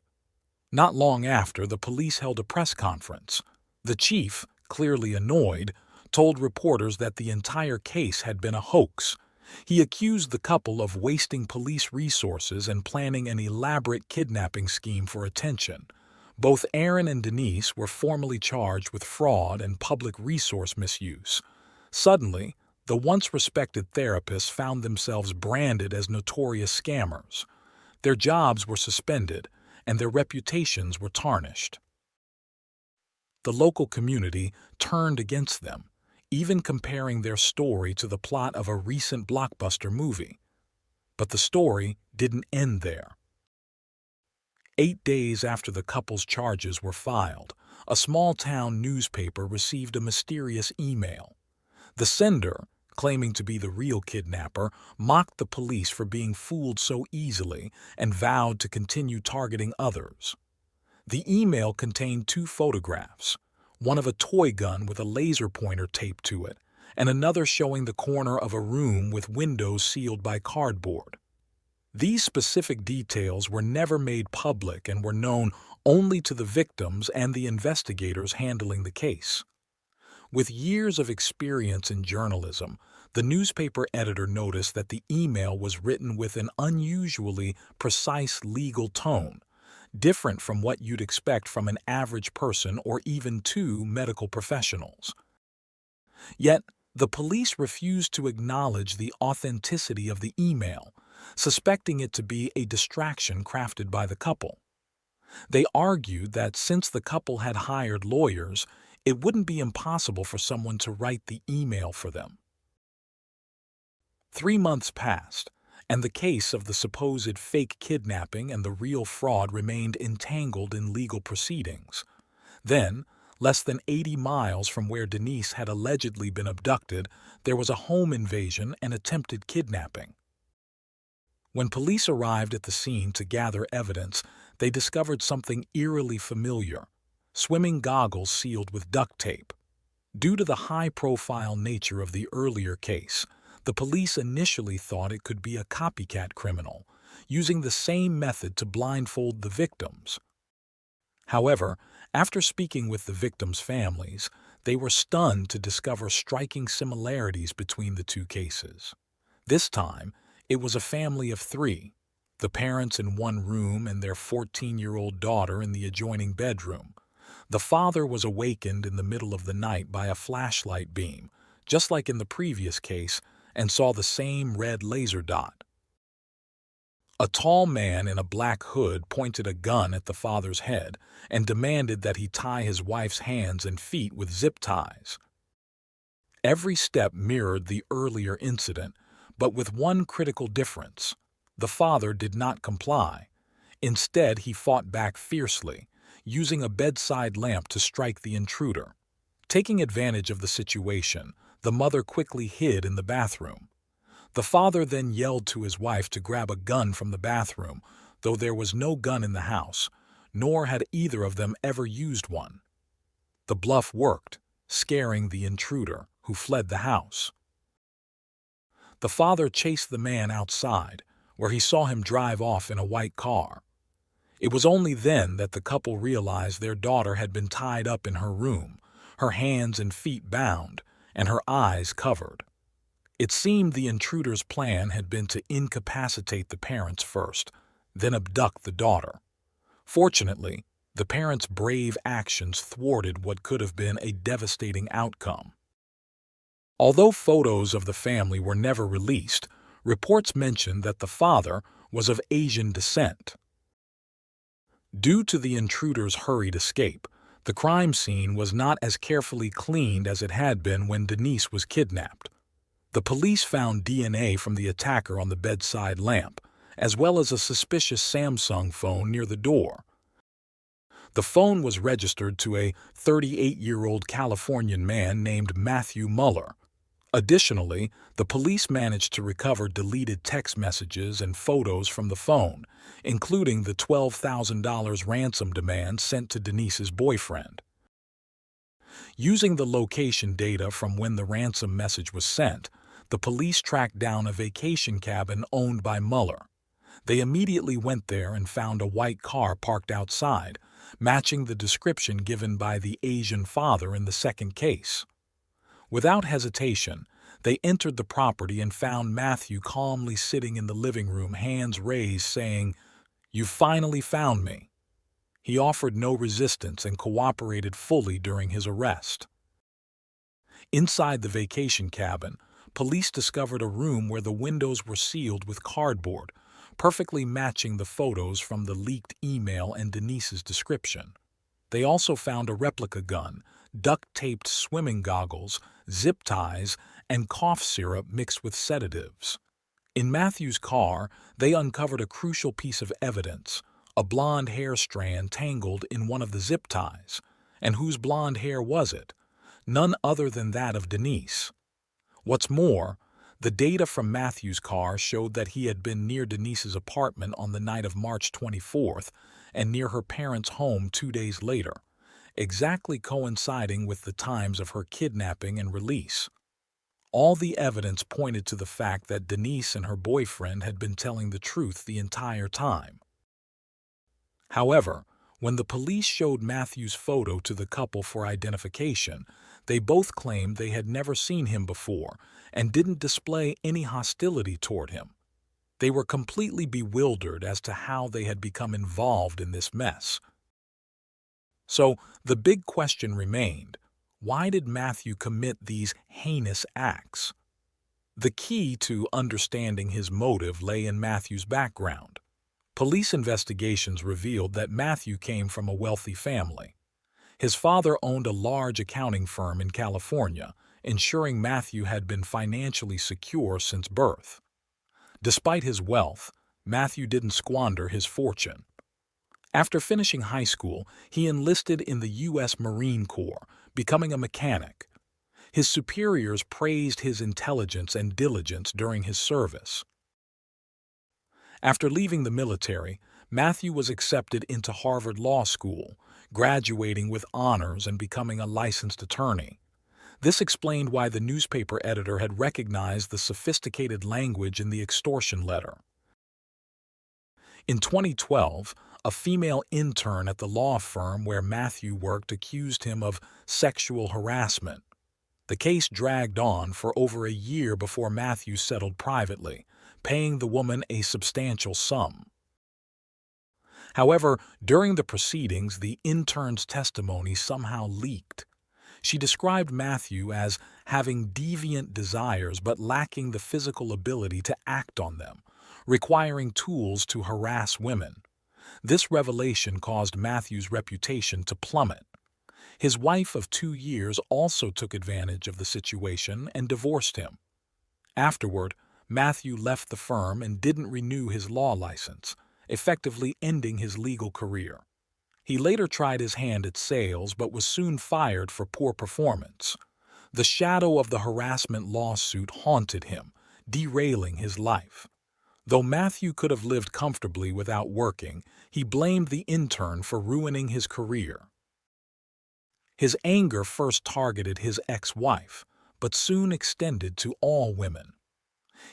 Not long after, the police held a press conference. The chief, clearly annoyed, told reporters that the entire case had been a hoax. He accused the couple of wasting police resources and planning an elaborate kidnapping scheme for attention. Both Aaron and Denise were formally charged with fraud and public resource misuse. Suddenly, the once respected therapists found themselves branded as notorious scammers. Their jobs were suspended, and their reputations were tarnished. The local community turned against them, even comparing their story to the plot of a recent blockbuster movie. But the story didn't end there. 8 days after the couple's charges were filed, a small-town newspaper received a mysterious email. The sender, claiming to be the real kidnapper, mocked the police for being fooled so easily and vowed to continue targeting others. The email contained 2 photographs, one of a toy gun with a laser pointer taped to it, and another showing the corner of a room with windows sealed by cardboard. These specific details were never made public and were known only to the victims and the investigators handling the case. With years of experience in journalism, the newspaper editor noticed that the email was written with an unusually precise legal tone, different from what you'd expect from an average person or even 2 medical professionals. Yet, the police refused to acknowledge the authenticity of the email, suspecting it to be a distraction crafted by the couple. They argued that since the couple had hired lawyers, it wouldn't be impossible for someone to write the email for them. 3 months passed, and the case of the supposed fake kidnapping and the real fraud remained entangled in legal proceedings. Then, less than 80 miles from where Denise had allegedly been abducted, there was a home invasion and attempted kidnapping. When police arrived at the scene to gather evidence, they discovered something eerily familiar: swimming goggles sealed with duct tape. Due to the high-profile nature of the earlier case, the police initially thought it could be a copycat criminal, using the same method to blindfold the victims. However, after speaking with the victims' families, they were stunned to discover striking similarities between the 2 cases. This time, it was a family of 3, the parents in one room and their 14-year-old daughter in the adjoining bedroom. The father was awakened in the middle of the night by a flashlight beam, just like in the previous case, and saw the same red laser dot. A tall man in a black hood pointed a gun at the father's head and demanded that he tie his wife's hands and feet with zip ties. Every step mirrored the earlier incident, but with one critical difference: the father did not comply. Instead, he fought back fiercely, using a bedside lamp to strike the intruder. Taking advantage of the situation, the mother quickly hid in the bathroom. The father then yelled to his wife to grab a gun from the bathroom, though there was no gun in the house, nor had either of them ever used one. The bluff worked, scaring the intruder, who fled the house. The father chased the man outside, where he saw him drive off in a white car. It was only then that the couple realized their daughter had been tied up in her room, her hands and feet bound, and her eyes covered. It seemed the intruder's plan had been to incapacitate the parents first, then abduct the daughter. Fortunately, the parents' brave actions thwarted what could have been a devastating outcome. Although photos of the family were never released, reports mentioned that the father was of Asian descent. Due to the intruder's hurried escape, the crime scene was not as carefully cleaned as it had been when Denise was kidnapped. The police found DNA from the attacker on the bedside lamp, as well as a suspicious Samsung phone near the door. The phone was registered to a 38-year-old Californian man named Matthew Muller. Additionally, the police managed to recover deleted text messages and photos from the phone, including the $12,000 ransom demand sent to Denise's boyfriend. Using the location data from when the ransom message was sent, the police tracked down a vacation cabin owned by Muller. They immediately went there and found a white car parked outside, matching the description given by the Asian father in the second case. Without hesitation, they entered the property and found Matthew calmly sitting in the living room, hands raised, saying, "You finally found me." He offered no resistance and cooperated fully during his arrest. Inside the vacation cabin, police discovered a room where the windows were sealed with cardboard, perfectly matching the photos from the leaked email and Denise's description. They also found a replica gun, duct-taped swimming goggles, zip ties, and cough syrup mixed with sedatives. In Matthew's car, they uncovered a crucial piece of evidence, a blonde hair strand tangled in one of the zip ties. And whose blonde hair was it? None other than that of Denise. What's more, the data from Matthew's car showed that he had been near Denise's apartment on the night of March 24th and near her parents' home 2 days later, exactly coinciding with the times of her kidnapping and release. All the evidence pointed to the fact that Denise and her boyfriend had been telling the truth the entire time. However, when the police showed Matthew's photo to the couple for identification, they both claimed they had never seen him before and didn't display any hostility toward him. They were completely bewildered as to how they had become involved in this mess. So the big question remained, why did Matthew commit these heinous acts? The key to understanding his motive lay in Matthew's background. Police investigations revealed that Matthew came from a wealthy family. His father owned a large accounting firm in California, ensuring Matthew had been financially secure since birth. Despite his wealth, Matthew didn't squander his fortune. After finishing high school, he enlisted in the U.S. Marine Corps, becoming a mechanic. His superiors praised his intelligence and diligence during his service. After leaving the military, Matthew was accepted into Harvard Law School, graduating with honors and becoming a licensed attorney. This explained why the newspaper editor had recognized the sophisticated language in the extortion letter. In 2012, a female intern at the law firm where Matthew worked accused him of sexual harassment. The case dragged on for over a year before Matthew settled privately, paying the woman a substantial sum. However, during the proceedings, the intern's testimony somehow leaked. She described Matthew as having deviant desires but lacking the physical ability to act on them, requiring tools to harass women. This revelation caused Matthew's reputation to plummet. His wife of 2 years also took advantage of the situation and divorced him. Afterward, Matthew left the firm and didn't renew his law license, effectively ending his legal career. He later tried his hand at sales but was soon fired for poor performance. The shadow of the harassment lawsuit haunted him, derailing his life. Though Matthew could have lived comfortably without working, he blamed the intern for ruining his career. His anger first targeted his ex-wife, but soon extended to all women.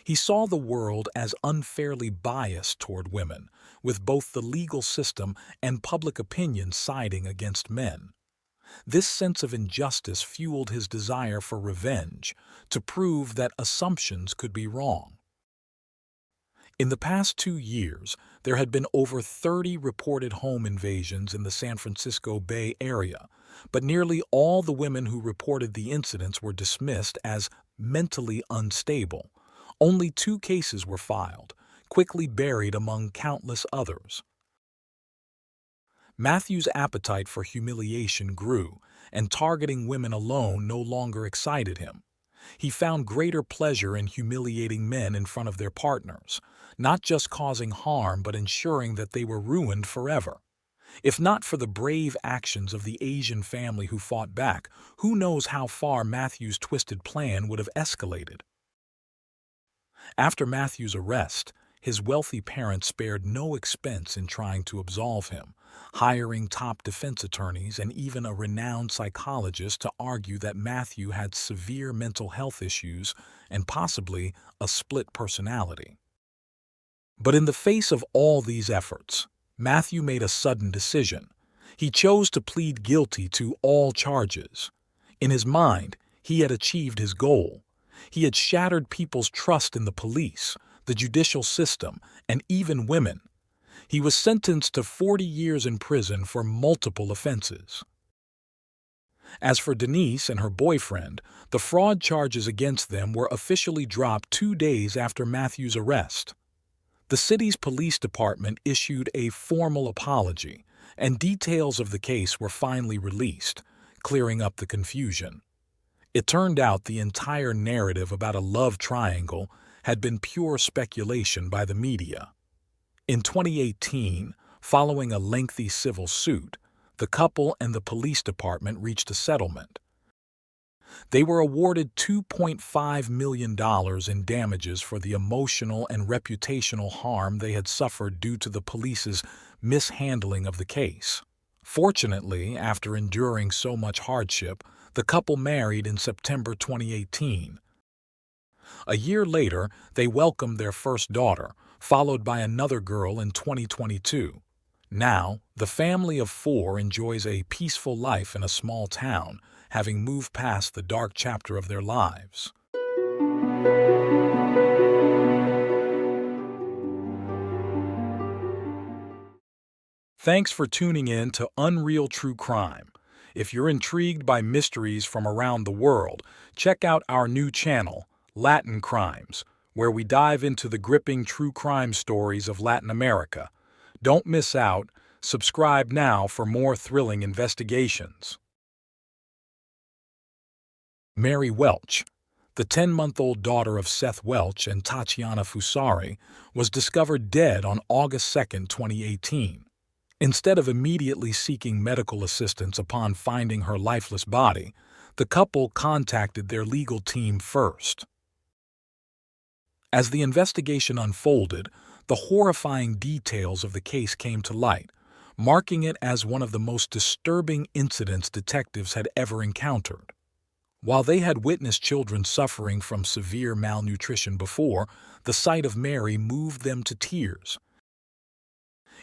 He saw the world as unfairly biased toward women, with both the legal system and public opinion siding against men. This sense of injustice fueled his desire for revenge, to prove that assumptions could be wrong. In the past 2 years, there had been over 30 reported home invasions in the San Francisco Bay Area, but nearly all the women who reported the incidents were dismissed as mentally unstable. Only 2 cases were filed, quickly buried among countless others. Matthew's appetite for humiliation grew, and targeting women alone no longer excited him. He found greater pleasure in humiliating men in front of their partners, not just causing harm but ensuring that they were ruined forever. If not for the brave actions of the Asian family who fought back, who knows how far Matthew's twisted plan would have escalated. After Matthew's arrest, his wealthy parents spared no expense in trying to absolve him, hiring top defense attorneys and even a renowned psychologist to argue that Matthew had severe mental health issues and possibly a split personality. But in the face of all these efforts, Matthew made a sudden decision. He chose to plead guilty to all charges. In his mind, he had achieved his goal. He had shattered people's trust in the police, the judicial system, and even women. He was sentenced to 40 years in prison for multiple offenses. As for Denise and her boyfriend, the fraud charges against them were officially dropped 2 days after Matthew's arrest. The city's police department issued a formal apology, and details of the case were finally released, clearing up the confusion. It turned out the entire narrative about a love triangle had been pure speculation by the media. In 2018, following a lengthy civil suit, the couple and the police department reached a settlement. They were awarded $2.5 million in damages for the emotional and reputational harm they had suffered due to the police's mishandling of the case. Fortunately, after enduring so much hardship, the couple married in September 2018. A year later, they welcomed their first daughter, followed by another girl in 2022. Now, the family of four enjoys a peaceful life in a small town, having moved past the dark chapter of their lives. Thanks for tuning in to Unreal True Crime. If you're intrigued by mysteries from around the world, check out our new channel, Latin Crimes, where we dive into the gripping true crime stories of Latin America. Don't miss out. Subscribe now for more thrilling investigations. Mary Welch, the 10-month-old daughter of Seth Welch and Tatiana Fusari, was discovered dead on August 2, 2018. Instead of immediately seeking medical assistance upon finding her lifeless body, the couple contacted their legal team first. As the investigation unfolded, the horrifying details of the case came to light, marking it as one of the most disturbing incidents detectives had ever encountered. While they had witnessed children suffering from severe malnutrition before, the sight of Mary moved them to tears.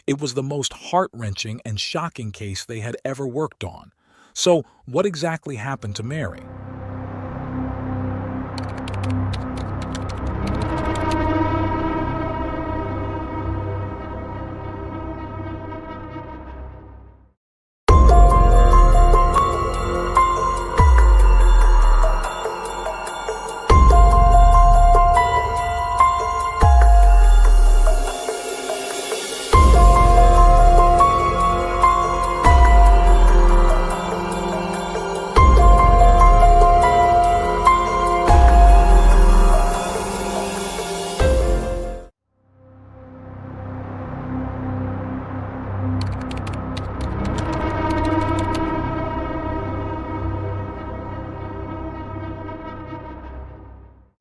It was the most heart-wrenching and shocking case they had ever worked on. So, what exactly happened to Mary?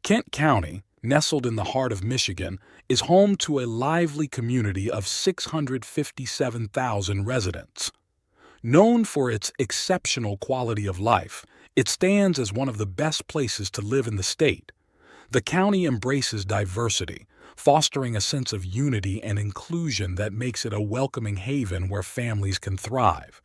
Kent County, nestled in the heart of Michigan, is home to a lively community of 657,000 residents. Known for its exceptional quality of life, it stands as one of the best places to live in the state. The county embraces diversity, fostering a sense of unity and inclusion that makes it a welcoming haven where families can thrive.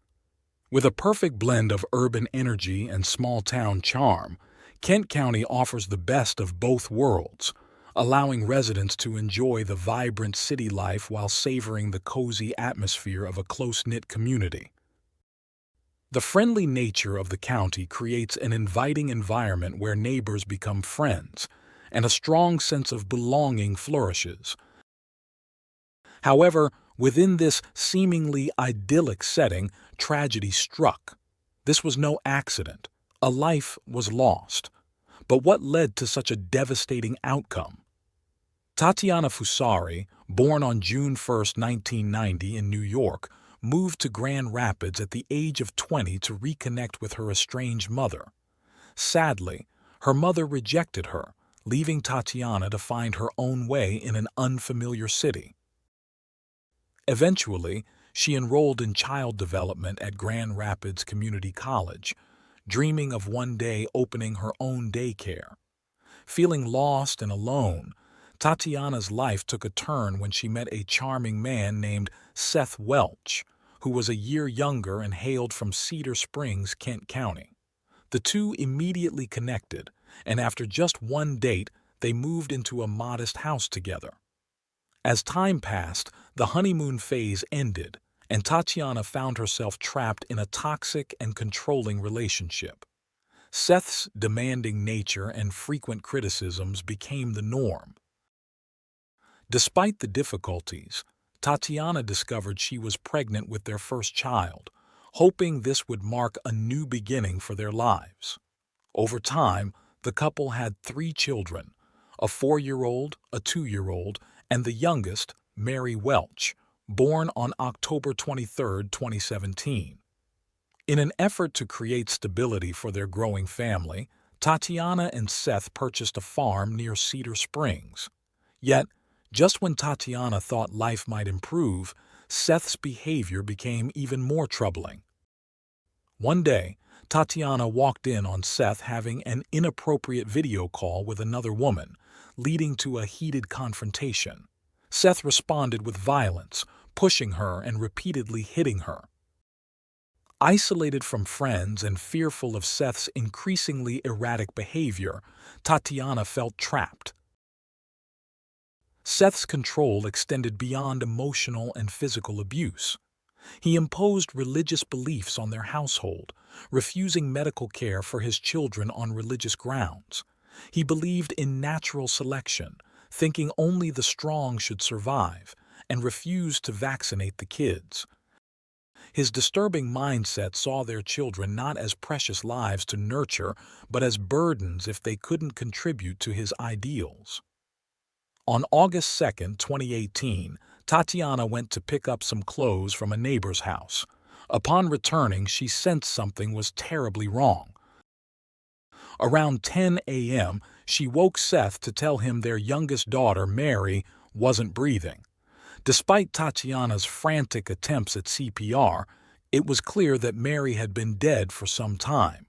With a perfect blend of urban energy and small-town charm, Kent County offers the best of both worlds, allowing residents to enjoy the vibrant city life while savoring the cozy atmosphere of a close-knit community. The friendly nature of the county creates an inviting environment where neighbors become friends, and a strong sense of belonging flourishes. However, within this seemingly idyllic setting, tragedy struck. This was no accident. A life was lost. But what led to such a devastating outcome? Tatiana Fusari, born on June 1, 1990 in New York, moved to Grand Rapids at the age of 20 to reconnect with her estranged mother. Sadly, her mother rejected her, leaving Tatiana to find her own way in an unfamiliar city. Eventually, she enrolled in child development at Grand Rapids Community College, dreaming of one day opening her own daycare. Feeling lost and alone, Tatiana's life took a turn when she met a charming man named Seth Welch, who was a year younger and hailed from Cedar Springs, Kent County. The two immediately connected, and after just one date, they moved into a modest house together. As time passed, the honeymoon phase ended, and Tatiana found herself trapped in a toxic and controlling relationship. Seth's demanding nature and frequent criticisms became the norm. Despite the difficulties, Tatiana discovered she was pregnant with their first child, hoping this would mark a new beginning for their lives. Over time, the couple had 3 children, a 4-year-old, a 2-year-old, and the youngest, Mary Welch, born on October 23, 2017. In an effort to create stability for their growing family, Tatiana and Seth purchased a farm near Cedar Springs. Yet, just when Tatiana thought life might improve, Seth's behavior became even more troubling. One day, Tatiana walked in on Seth having an inappropriate video call with another woman, leading to a heated confrontation. Seth responded with violence, pushing her and repeatedly hitting her. Isolated from friends and fearful of Seth's increasingly erratic behavior, Tatiana felt trapped. Seth's control extended beyond emotional and physical abuse. He imposed religious beliefs on their household, refusing medical care for his children on religious grounds. He believed in natural selection, thinking only the strong should survive, and refused to vaccinate the kids. His disturbing mindset saw their children not as precious lives to nurture, but as burdens if they couldn't contribute to his ideals. On August 2, 2018, Tatiana went to pick up some clothes from a neighbor's house. Upon returning, she sensed something was terribly wrong. Around 10 a.m., she woke Seth to tell him their youngest daughter, Mary, wasn't breathing. Despite Tatiana's frantic attempts at CPR, it was clear that Mary had been dead for some time.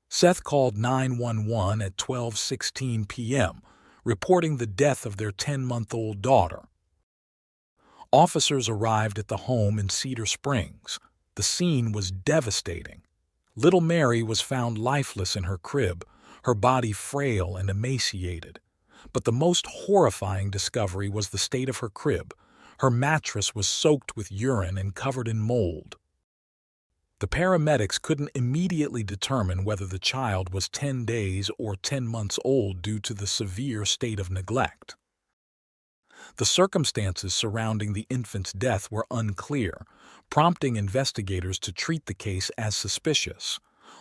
Seth called 911 at 12:16 p.m., reporting the death of their 10-month-old daughter. Officers arrived at the home in Cedar Springs. The scene was devastating. Little Mary was found lifeless in her crib, her body frail and emaciated. But the most horrifying discovery was the state of her crib. Her mattress was soaked with urine and covered in mold. The paramedics couldn't immediately determine whether the child was 10 days or 10 months old due to the severe state of neglect. The circumstances surrounding the infant's death were unclear, prompting investigators to treat the case as suspicious.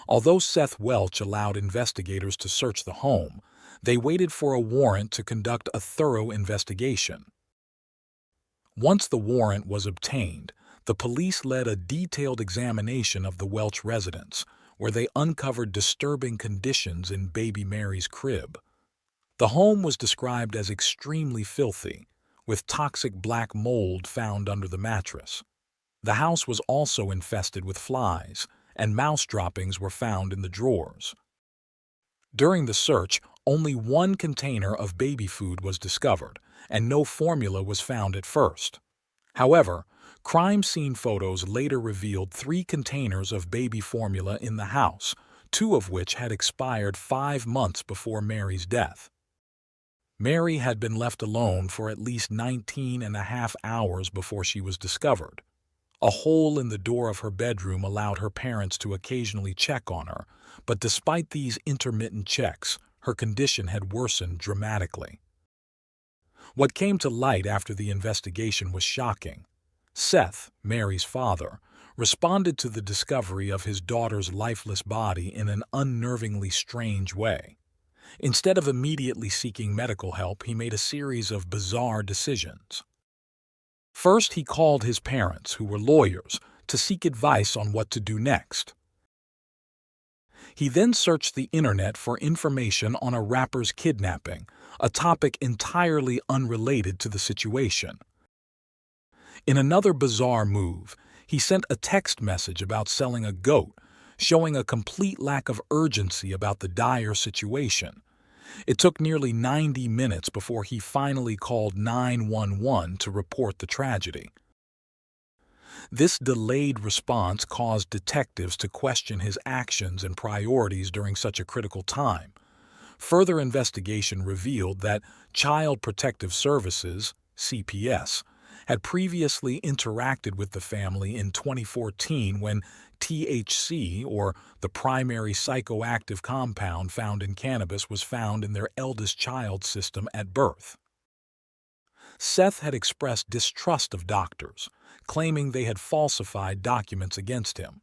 Although Seth Welch allowed investigators to search the home, they waited for a warrant to conduct a thorough investigation. Once the warrant was obtained, the police led a detailed examination of the Welch residence, where they uncovered disturbing conditions in baby Mary's crib. The home was described as extremely filthy, with toxic black mold found under the mattress. The house was also infested with flies, and mouse droppings were found in the drawers. During the search, only 1 container of baby food was discovered, and no formula was found at first. However, crime scene photos later revealed 3 containers of baby formula in the house, 2 of which had expired 5 months before Mary's death. Mary had been left alone for at least 19.5 hours before she was discovered. A hole in the door of her bedroom allowed her parents to occasionally check on her, but despite these intermittent checks, her condition had worsened dramatically. What came to light after the investigation was shocking. Seth, Mary's father, responded to the discovery of his daughter's lifeless body in an unnervingly strange way. Instead of immediately seeking medical help, he made a series of bizarre decisions. First, he called his parents, who were lawyers, to seek advice on what to do next. He then searched the internet for information on a rapper's kidnapping, a topic entirely unrelated to the situation. In another bizarre move, he sent a text message about selling a goat, showing a complete lack of urgency about the dire situation. It took nearly 90 minutes before he finally called 911 to report the tragedy. This delayed response caused detectives to question his actions and priorities during such a critical time. Further investigation revealed that Child Protective Services, CPS, had previously interacted with the family in 2014 when THC, or the primary psychoactive compound found in cannabis, was found in their eldest child's system at birth. Seth had expressed distrust of doctors, claiming they had falsified documents against him.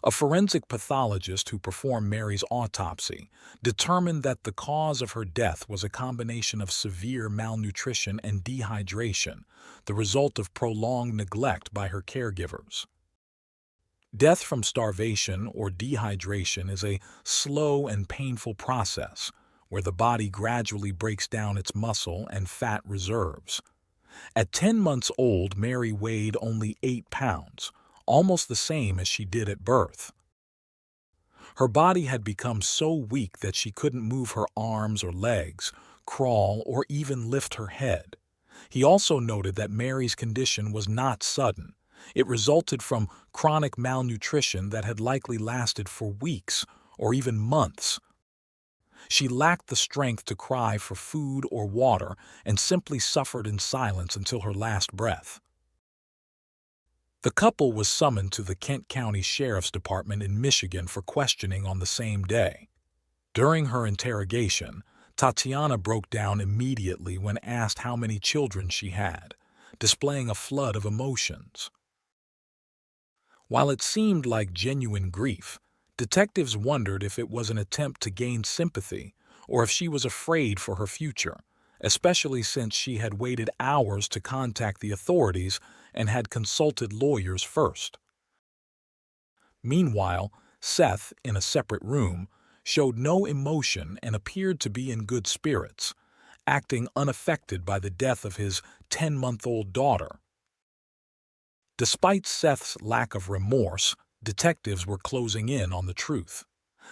A forensic pathologist who performed Mary's autopsy determined that the cause of her death was a combination of severe malnutrition and dehydration, the result of prolonged neglect by her caregivers. Death from starvation or dehydration is a slow and painful process where the body gradually breaks down its muscle and fat reserves. At 10 months old, Mary weighed only 8 pounds, almost the same as she did at birth. Her body had become so weak that she couldn't move her arms or legs, crawl, or even lift her head. He also noted that Mary's condition was not sudden. It resulted from chronic malnutrition that had likely lasted for weeks or even months. She lacked the strength to cry for food or water and simply suffered in silence until her last breath. The couple was summoned to the Kent County Sheriff's Department in Michigan for questioning on the same day. During her interrogation, Tatiana broke down immediately when asked how many children she had, displaying a flood of emotions. While it seemed like genuine grief, detectives wondered if it was an attempt to gain sympathy or if she was afraid for her future, especially since she had waited hours to contact the authorities and had consulted lawyers first. Meanwhile, Seth, in a separate room, showed no emotion and appeared to be in good spirits, acting unaffected by the death of his 10-month-old daughter. Despite Seth's lack of remorse, detectives were closing in on the truth.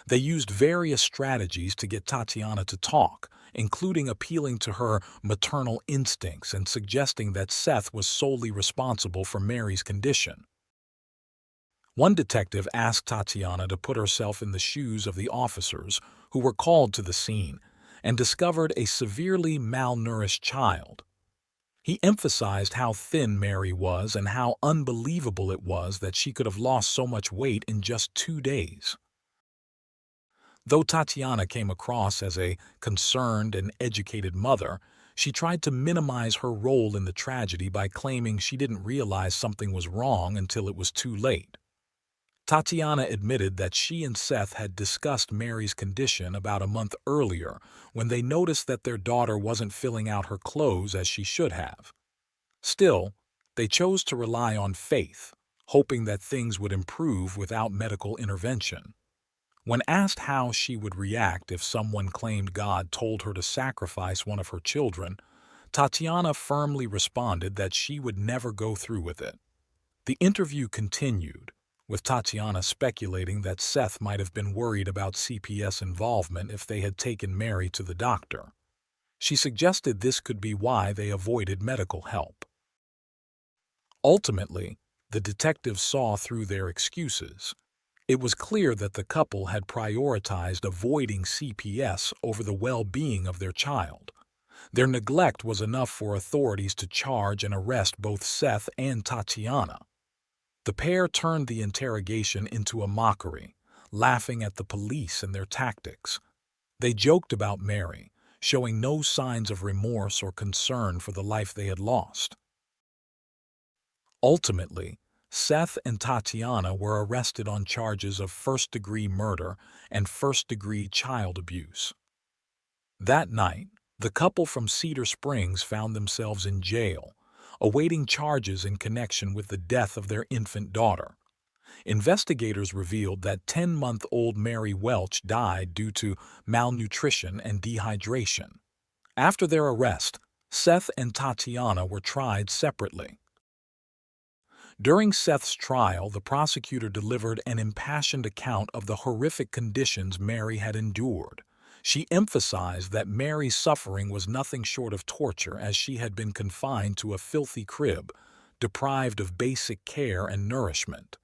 They used various strategies to get Tatiana to talk, including appealing to her maternal instincts and suggesting that Seth was solely responsible for Mary's condition. One detective asked Tatiana to put herself in the shoes of the officers who were called to the scene and discovered a severely malnourished child. He emphasized how thin Mary was and how unbelievable it was that she could have lost so much weight in just 2 days. Though Tatiana came across as a concerned and educated mother, she tried to minimize her role in the tragedy by claiming she didn't realize something was wrong until it was too late. Tatiana admitted that she and Seth had discussed Mary's condition about a month earlier when they noticed that their daughter wasn't filling out her clothes as she should have. Still, they chose to rely on faith, hoping that things would improve without medical intervention. When asked how she would react if someone claimed God told her to sacrifice one of her children, Tatiana firmly responded that she would never go through with it. The interview continued, with Tatiana speculating that Seth might have been worried about CPS involvement if they had taken Mary to the doctor. She suggested this could be why they avoided medical help. Ultimately, the detectives saw through their excuses. It was clear that the couple had prioritized avoiding CPS over the well-being of their child. Their neglect was enough for authorities to charge and arrest both Seth and Tatiana. The pair turned the interrogation into a mockery, laughing at the police and their tactics. They joked about Mary, showing no signs of remorse or concern for the life they had lost. Ultimately, Seth and Tatiana were arrested on charges of first-degree murder and first-degree child abuse. That night, the couple from Cedar Springs found themselves in jail, awaiting charges in connection with the death of their infant daughter. Investigators revealed that 10-month-old Mary Welch died due to malnutrition and dehydration. After their arrest, Seth and Tatiana were tried separately. During Seth's trial, the prosecutor delivered an impassioned account of the horrific conditions Mary had endured. She emphasized that Mary's suffering was nothing short of torture, as she had been confined to a filthy crib, deprived of basic care and nourishment.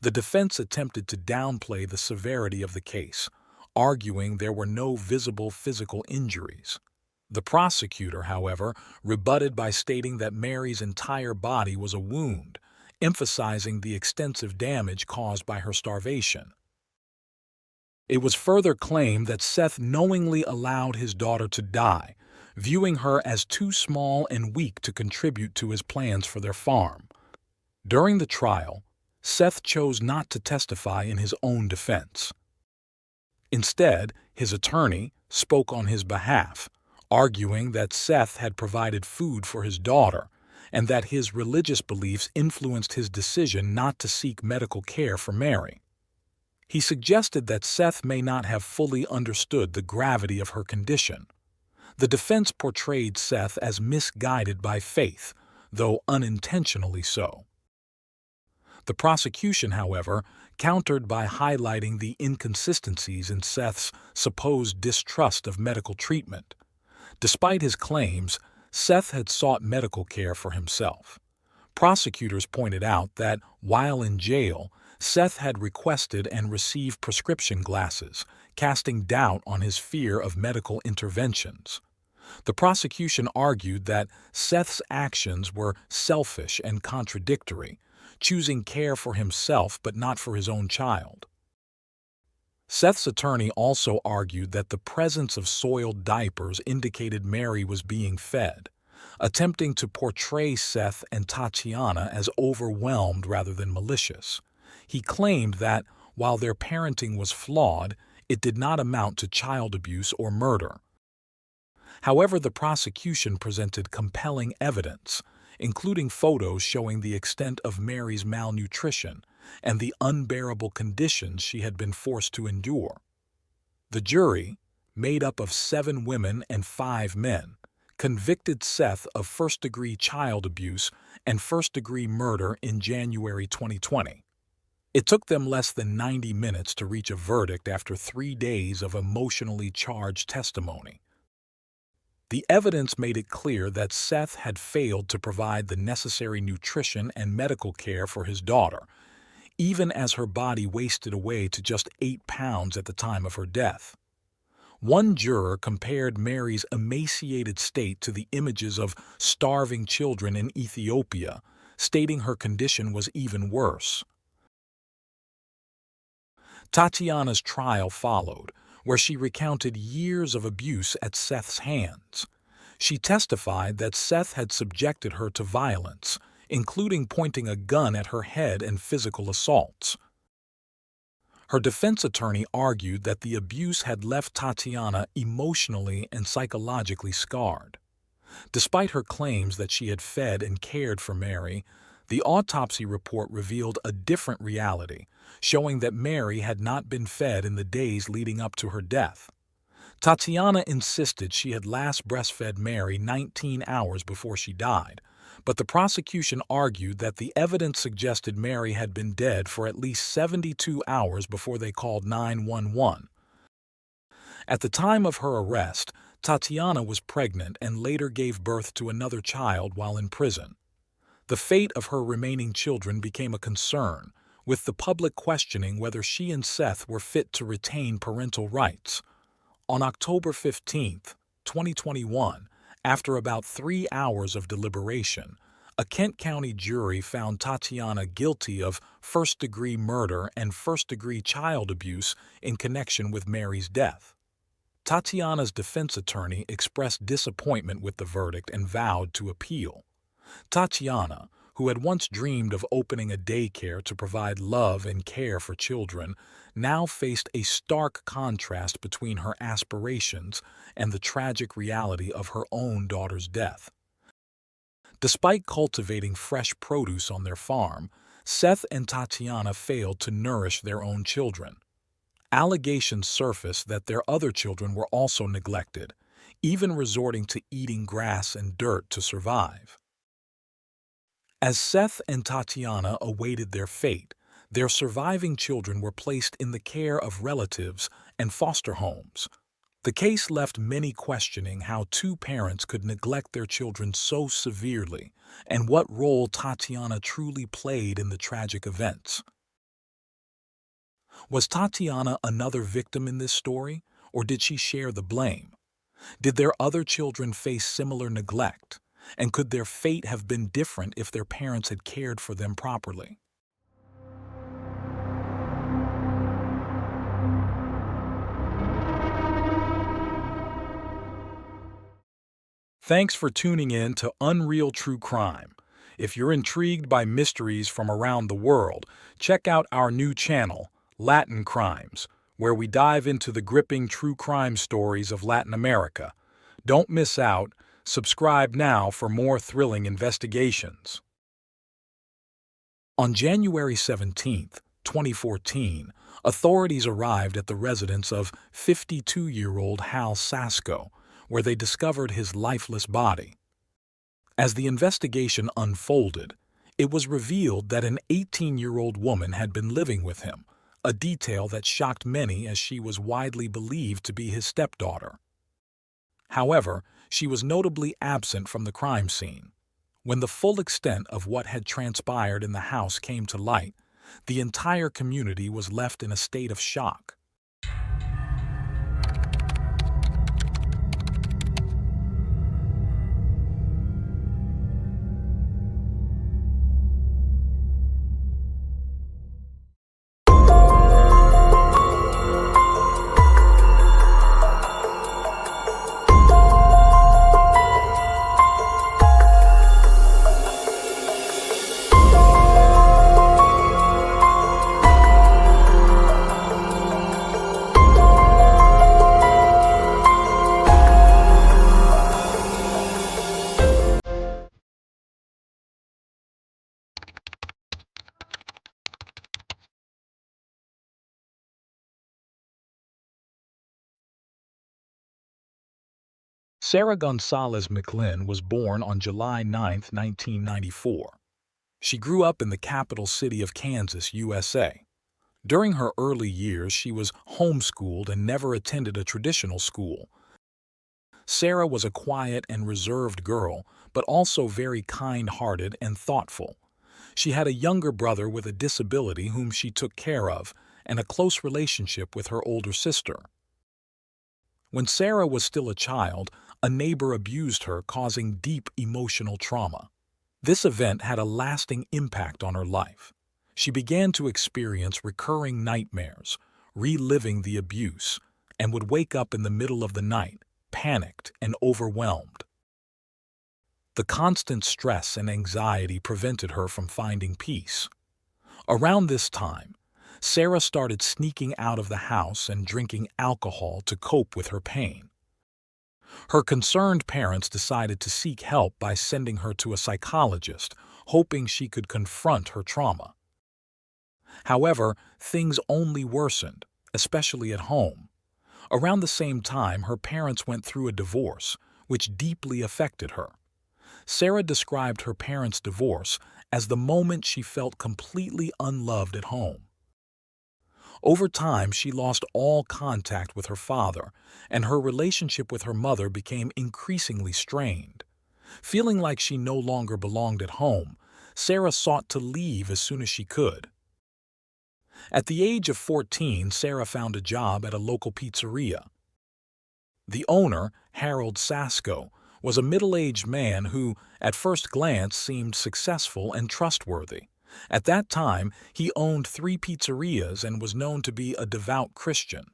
The defense attempted to downplay the severity of the case, arguing there were no visible physical injuries. The prosecutor, however, rebutted by stating that Mary's entire body was a wound, emphasizing the extensive damage caused by her starvation. It was further claimed that Seth knowingly allowed his daughter to die, viewing her as too small and weak to contribute to his plans for their farm. During the trial, Seth chose not to testify in his own defense. Instead, his attorney spoke on his behalf, arguing that Seth had provided food for his daughter and that his religious beliefs influenced his decision not to seek medical care for Mary. He suggested that Seth may not have fully understood the gravity of her condition. The defense portrayed Seth as misguided by faith, though unintentionally so. The prosecution, however, countered by highlighting the inconsistencies in Seth's supposed distrust of medical treatment. Despite his claims, Seth had sought medical care for himself. Prosecutors pointed out that, while in jail, Seth had requested and received prescription glasses, casting doubt on his fear of medical interventions. The prosecution argued that Seth's actions were selfish and contradictory, choosing care for himself but not for his own child. Seth's attorney also argued that the presence of soiled diapers indicated Mary was being fed, attempting to portray Seth and Tatiana as overwhelmed rather than malicious. He claimed that, while their parenting was flawed, it did not amount to child abuse or murder. However, the prosecution presented compelling evidence, including photos showing the extent of Mary's malnutrition and the unbearable conditions she had been forced to endure. The jury, made up of 7 women and 5 men, convicted Seth of first-degree child abuse and first-degree murder in January 2020. It took them less than 90 minutes to reach a verdict after 3 days of emotionally charged testimony. The evidence made it clear that Seth had failed to provide the necessary nutrition and medical care for his daughter, even as her body wasted away to just 8 pounds at the time of her death. One juror compared Mary's emaciated state to the images of starving children in Ethiopia, stating her condition was even worse. Tatiana's trial followed, where she recounted years of abuse at Seth's hands. She testified that Seth had subjected her to violence, including pointing a gun at her head and physical assaults. Her defense attorney argued that the abuse had left Tatiana emotionally and psychologically scarred. Despite her claims that she had fed and cared for Mary, the autopsy report revealed a different reality, showing that Mary had not been fed in the days leading up to her death. Tatiana insisted she had last breastfed Mary 19 hours before she died, but the prosecution argued that the evidence suggested Mary had been dead for at least 72 hours before they called 911. At the time of her arrest, Tatiana was pregnant and later gave birth to another child while in prison. The fate of her remaining children became a concern, with the public questioning whether she and Seth were fit to retain parental rights. On October 15, 2021, after about 3 hours of deliberation, a Kent County jury found Tatiana guilty of first-degree murder and first-degree child abuse in connection with Mary's death. Tatiana's defense attorney expressed disappointment with the verdict and vowed to appeal. Tatiana, who had once dreamed of opening a daycare to provide love and care for children, now faced a stark contrast between her aspirations and the tragic reality of her own daughter's death. Despite cultivating fresh produce on their farm, Seth and Tatiana failed to nourish their own children. Allegations surfaced that their other children were also neglected, even resorting to eating grass and dirt to survive. As Seth and Tatiana awaited their fate, their surviving children were placed in the care of relatives and foster homes. The case left many questioning how 2 parents could neglect their children so severely and what role Tatiana truly played in the tragic events. Was Tatiana another victim in this story, or did she share the blame? Did their other children face similar neglect? And could their fate have been different if their parents had cared for them properly? Thanks for tuning in to Unreal True Crime. If you're intrigued by mysteries from around the world, check out our new channel, Latin Crimes, where we dive into the gripping true crime stories of Latin America. Don't miss out. Subscribe now for more thrilling investigations. On January 17, 2014, authorities arrived at the residence of 52-year-old Hal Sasko, where they discovered his lifeless body. As the investigation unfolded, it was revealed that an 18-year-old woman had been living with him, a detail that shocked many as she was widely believed to be his stepdaughter. However, she was notably absent from the crime scene. When the full extent of what had transpired in the house came to light, the entire community was left in a state of shock. Sarah Gonzalez McLin was born on July 9, 1994. She grew up in the capital city of Kansas, USA. During her early years, she was homeschooled and never attended a traditional school. Sarah was a quiet and reserved girl, but also very kind-hearted and thoughtful. She had a younger brother with a disability whom she took care of, and a close relationship with her older sister. When Sarah was still a child, a neighbor abused her, causing deep emotional trauma. This event had a lasting impact on her life. She began to experience recurring nightmares, reliving the abuse, and would wake up in the middle of the night, panicked and overwhelmed. The constant stress and anxiety prevented her from finding peace. Around this time, Sarah started sneaking out of the house and drinking alcohol to cope with her pain. Her concerned parents decided to seek help by sending her to a psychologist, hoping she could confront her trauma. However, things only worsened, especially at home. Around the same time, her parents went through a divorce, which deeply affected her. Sarah described her parents' divorce as the moment she felt completely unloved at home. Over time, she lost all contact with her father, and her relationship with her mother became increasingly strained. Feeling like she no longer belonged at home, Sarah sought to leave as soon as she could. At the age of 14, Sarah found a job at a local pizzeria. The owner, Harold Sasko, was a middle-aged man who, at first glance, seemed successful and trustworthy. At that time, he owned 3 pizzerias and was known to be a devout Christian.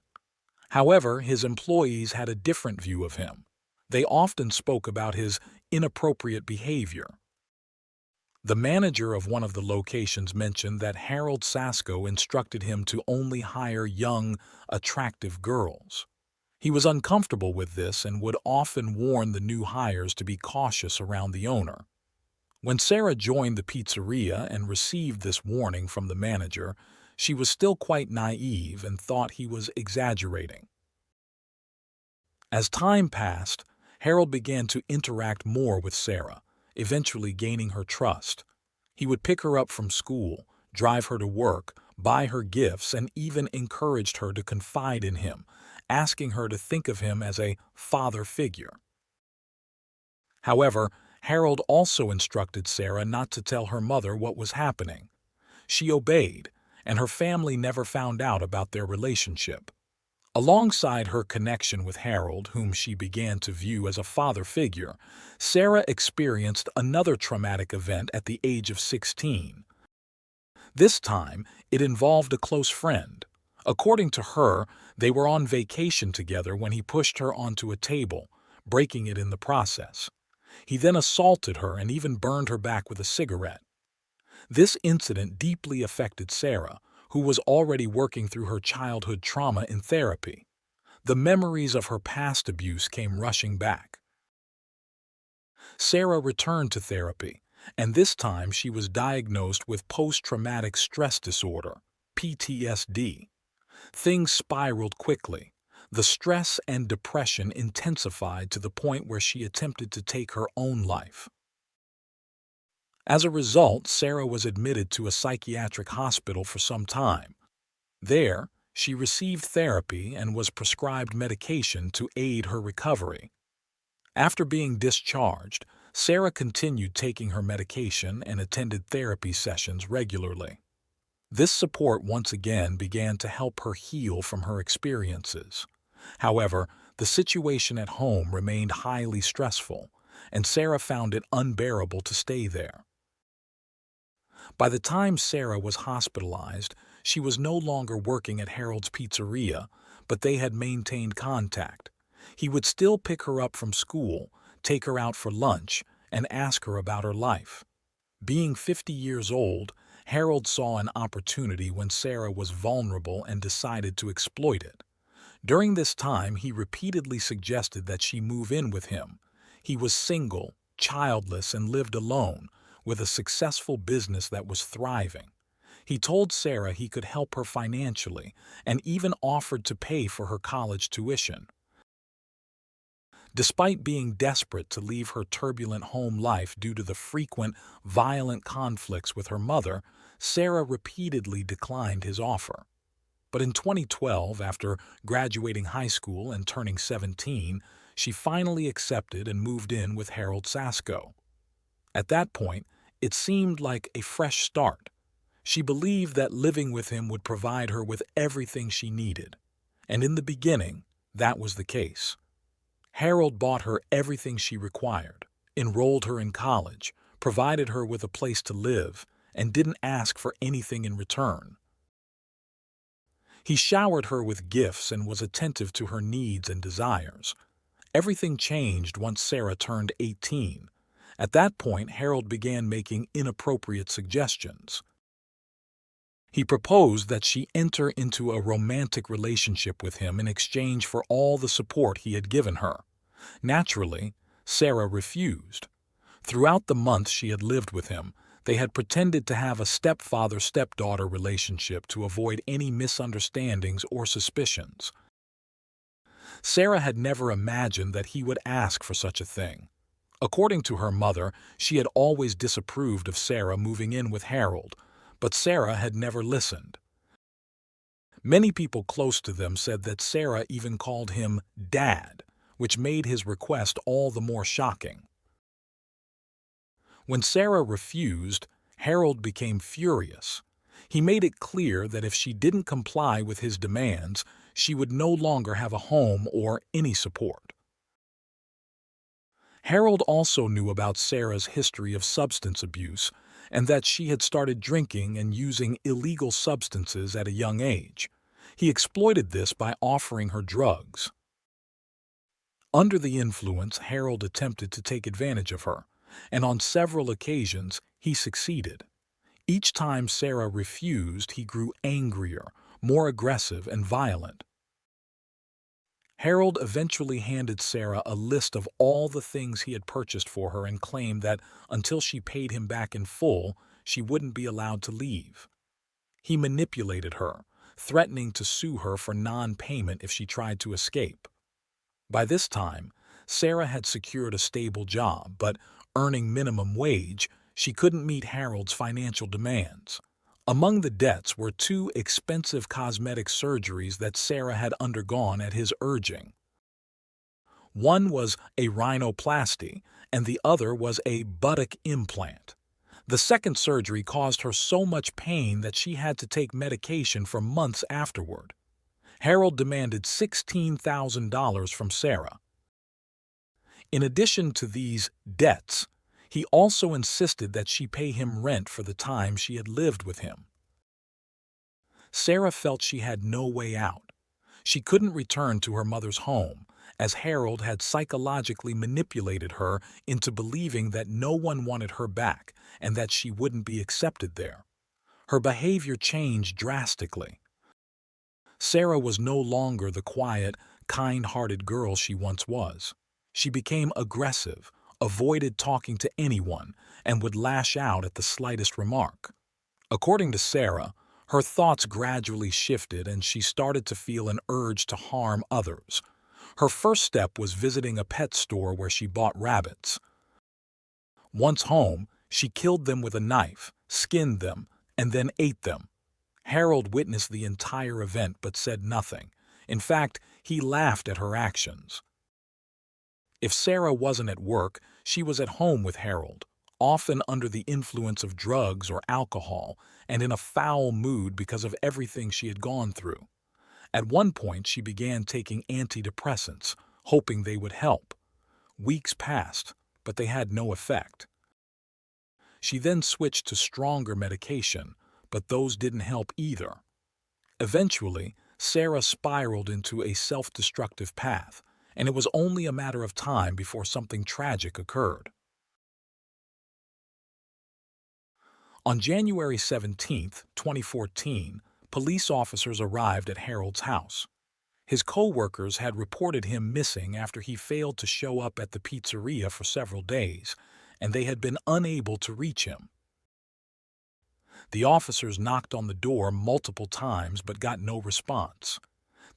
However, his employees had a different view of him. They often spoke about his inappropriate behavior. The manager of one of the locations mentioned that Harold Sasko instructed him to only hire young, attractive girls. He was uncomfortable with this and would often warn the new hires to be cautious around the owner. When Sarah joined the pizzeria and received this warning from the manager, she was still quite naive and thought he was exaggerating. As time passed, Harold began to interact more with Sarah, eventually gaining her trust. He would pick her up from school, drive her to work, buy her gifts, and even encouraged her to confide in him, asking her to think of him as a father figure. However, Harold also instructed Sarah not to tell her mother what was happening. She obeyed, and her family never found out about their relationship. Alongside her connection with Harold, whom she began to view as a father figure, Sarah experienced another traumatic event at the age of 16. This time, it involved a close friend. According to her, they were on vacation together when he pushed her onto a table, breaking it in the process. He then assaulted her and even burned her back with a cigarette. This incident deeply affected Sarah, who was already working through her childhood trauma in therapy. The memories of her past abuse came rushing back. Sarah returned to therapy, and this time she was diagnosed with post-traumatic stress disorder, PTSD. Things spiraled quickly. The stress and depression intensified to the point where she attempted to take her own life. As a result, Sarah was admitted to a psychiatric hospital for some time. There, she received therapy and was prescribed medication to aid her recovery. After being discharged, Sarah continued taking her medication and attended therapy sessions regularly. This support once again began to help her heal from her experiences. However, the situation at home remained highly stressful, and Sarah found it unbearable to stay there. By the time Sarah was hospitalized, she was no longer working at Harold's Pizzeria, but they had maintained contact. He would still pick her up from school, take her out for lunch, and ask her about her life. Being 50 years old, Harold saw an opportunity when Sarah was vulnerable and decided to exploit it. During this time, he repeatedly suggested that she move in with him. He was single, childless, and lived alone, with a successful business that was thriving. He told Sarah he could help her financially and even offered to pay for her college tuition. Despite being desperate to leave her turbulent home life due to the frequent, violent conflicts with her mother, Sarah repeatedly declined his offer. But in 2012, after graduating high school and turning 17, she finally accepted and moved in with Harold Sasko. At that point, it seemed like a fresh start. She believed that living with him would provide her with everything she needed. And in the beginning, that was the case. Harold bought her everything she required, enrolled her in college, provided her with a place to live, and didn't ask for anything in return. He showered her with gifts and was attentive to her needs and desires. Everything changed once Sarah turned 18. At that point, Harold began making inappropriate suggestions. He proposed that she enter into a romantic relationship with him in exchange for all the support he had given her. Naturally, Sarah refused. Throughout the months she had lived with him, they had pretended to have a stepfather-stepdaughter relationship to avoid any misunderstandings or suspicions. Sarah had never imagined that he would ask for such a thing. According to her mother, she had always disapproved of Sarah moving in with Harold, but Sarah had never listened. Many people close to them said that Sarah even called him Dad, which made his request all the more shocking. When Sarah refused, Harold became furious. He made it clear that if she didn't comply with his demands, she would no longer have a home or any support. Harold also knew about Sarah's history of substance abuse and that she had started drinking and using illegal substances at a young age. He exploited this by offering her drugs. Under the influence, Harold attempted to take advantage of her, and on several occasions he succeeded. Each time Sarah refused, he grew angrier, more aggressive, and violent. Harold eventually handed Sarah a list of all the things he had purchased for her and claimed that until she paid him back in full, she wouldn't be allowed to leave. He manipulated her, threatening to sue her for non-payment if she tried to escape. By this time, Sarah had secured a stable job, but earning minimum wage, she couldn't meet Harold's financial demands. Among the debts were 2 expensive cosmetic surgeries that Sarah had undergone at his urging. One was a rhinoplasty, and the other was a buttock implant. The second surgery caused her so much pain that she had to take medication for months afterward. Harold demanded $16,000 from Sarah. In addition to these debts, he also insisted that she pay him rent for the time she had lived with him. Sarah felt she had no way out. She couldn't return to her mother's home, as Harold had psychologically manipulated her into believing that no one wanted her back and that she wouldn't be accepted there. Her behavior changed drastically. Sarah was no longer the quiet, kind-hearted girl she once was. She became aggressive, avoided talking to anyone, and would lash out at the slightest remark. According to Sarah, her thoughts gradually shifted and she started to feel an urge to harm others. Her first step was visiting a pet store where she bought rabbits. Once home, she killed them with a knife, skinned them, and then ate them. Harold witnessed the entire event but said nothing. In fact, he laughed at her actions. If Sarah wasn't at work, she was at home with Harold, often under the influence of drugs or alcohol and in a foul mood because of everything she had gone through. At one point, she began taking antidepressants, hoping they would help. Weeks passed, but they had no effect. She then switched to stronger medication, but those didn't help either. Eventually, Sarah spiraled into a self-destructive path, and it was only a matter of time before something tragic occurred. On January 17, 2014, police officers arrived at Harold's house. His co-workers had reported him missing after he failed to show up at the pizzeria for several days, and they had been unable to reach him. The officers knocked on the door multiple times but got no response.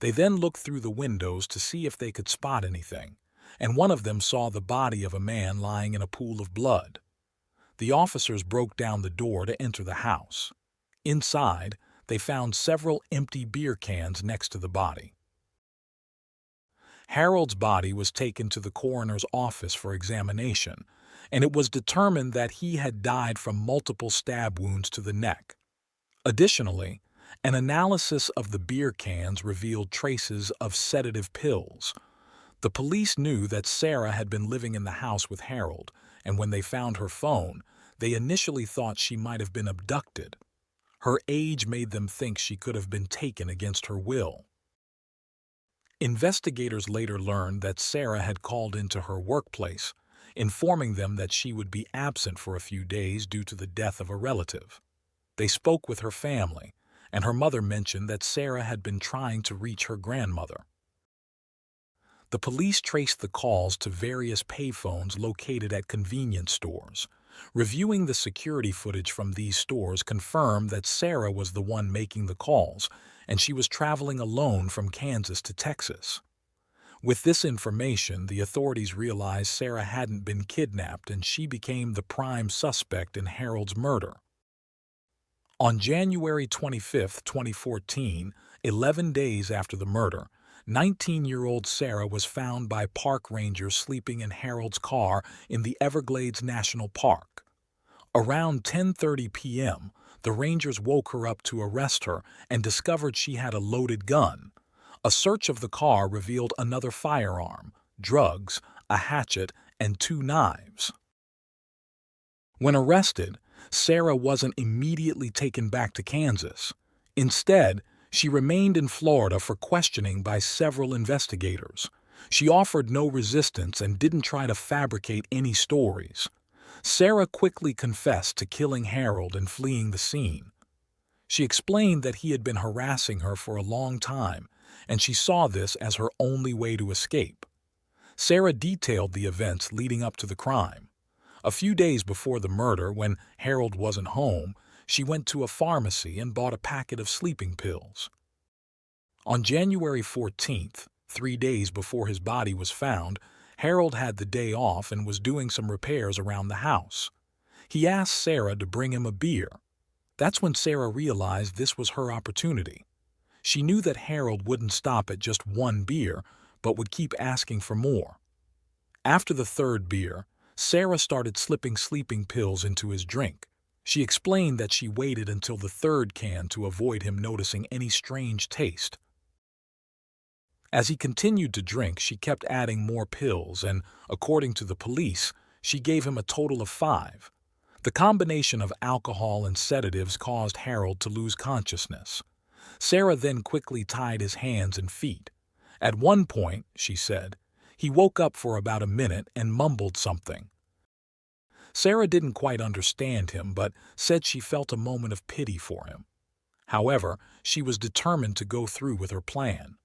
They then looked through the windows to see if they could spot anything, and one of them saw the body of a man lying in a pool of blood. The officers broke down the door to enter the house. Inside, they found several empty beer cans next to the body. Harold's body was taken to the coroner's office for examination, and it was determined that he had died from multiple stab wounds to the neck. Additionally, an analysis of the beer cans revealed traces of sedative pills. The police knew that Sarah had been living in the house with Harold, and when they found her phone, they initially thought she might have been abducted. Her age made them think she could have been taken against her will. Investigators later learned that Sarah had called into her workplace, informing them that she would be absent for a few days due to the death of a relative. They spoke with her family, and her mother mentioned that Sarah had been trying to reach her grandmother. The police traced the calls to various payphones located at convenience stores. Reviewing the security footage from these stores confirmed that Sarah was the one making the calls, and she was traveling alone from Kansas to Texas. With this information, the authorities realized Sarah hadn't been kidnapped and she became the prime suspect in Harold's murder. On January 25, 2014, 11 days after the murder, 19-year-old Sarah was found by park rangers sleeping in Harold's car in the Everglades National Park. Around 10:30 p.m., the rangers woke her up to arrest her and discovered she had a loaded gun. A search of the car revealed another firearm, drugs, a hatchet, and 2 knives. When arrested, Sarah wasn't immediately taken back to Kansas. Instead, she remained in Florida for questioning by several investigators. She offered no resistance and didn't try to fabricate any stories. Sarah quickly confessed to killing Harold and fleeing the scene. She explained that he had been harassing her for a long time, and she saw this as her only way to escape. Sarah detailed the events leading up to the crime. A few days before the murder, when Harold wasn't home, she went to a pharmacy and bought a packet of sleeping pills. On January 14th, 3 days before his body was found, Harold had the day off and was doing some repairs around the house. He asked Sarah to bring him a beer. That's when Sarah realized this was her opportunity. She knew that Harold wouldn't stop at just 1 beer, but would keep asking for more. After the 3rd beer, Sarah started slipping sleeping pills into his drink. She explained that she waited until the 3rd can to avoid him noticing any strange taste. As he continued to drink, she kept adding more pills, and, according to the police, she gave him a total of 5. The combination of alcohol and sedatives caused Harold to lose consciousness. Sarah then quickly tied his hands and feet. At one point, she said, He woke up for about a minute and mumbled something. Sarah didn't quite understand him, but said she felt a moment of pity for him. However, she was determined to go through with her plan.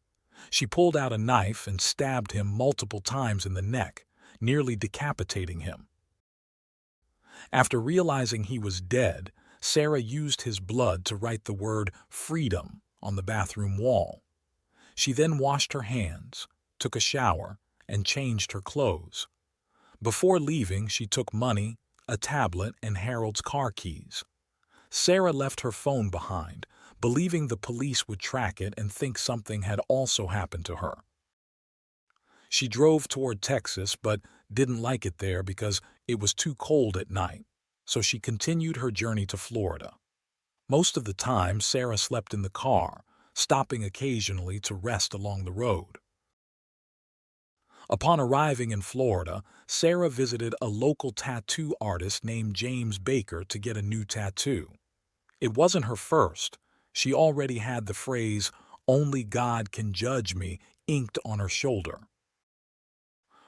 She pulled out a knife and stabbed him multiple times in the neck, nearly decapitating him. After realizing he was dead, Sarah used his blood to write the word "freedom" on the bathroom wall. She then washed her hands, took a shower, and changed her clothes. Before leaving, she took money, a tablet, and Harold's car keys. Sarah left her phone behind, believing the police would track it and think something had also happened to her. She drove toward Texas, but didn't like it there because it was too cold at night, so she continued her journey to Florida. Most of the time, Sarah slept in the car, stopping occasionally to rest along the road. Upon arriving in Florida, Sarah visited a local tattoo artist named James Baker to get a new tattoo. It wasn't her first. She already had the phrase, "Only God can judge me," inked on her shoulder.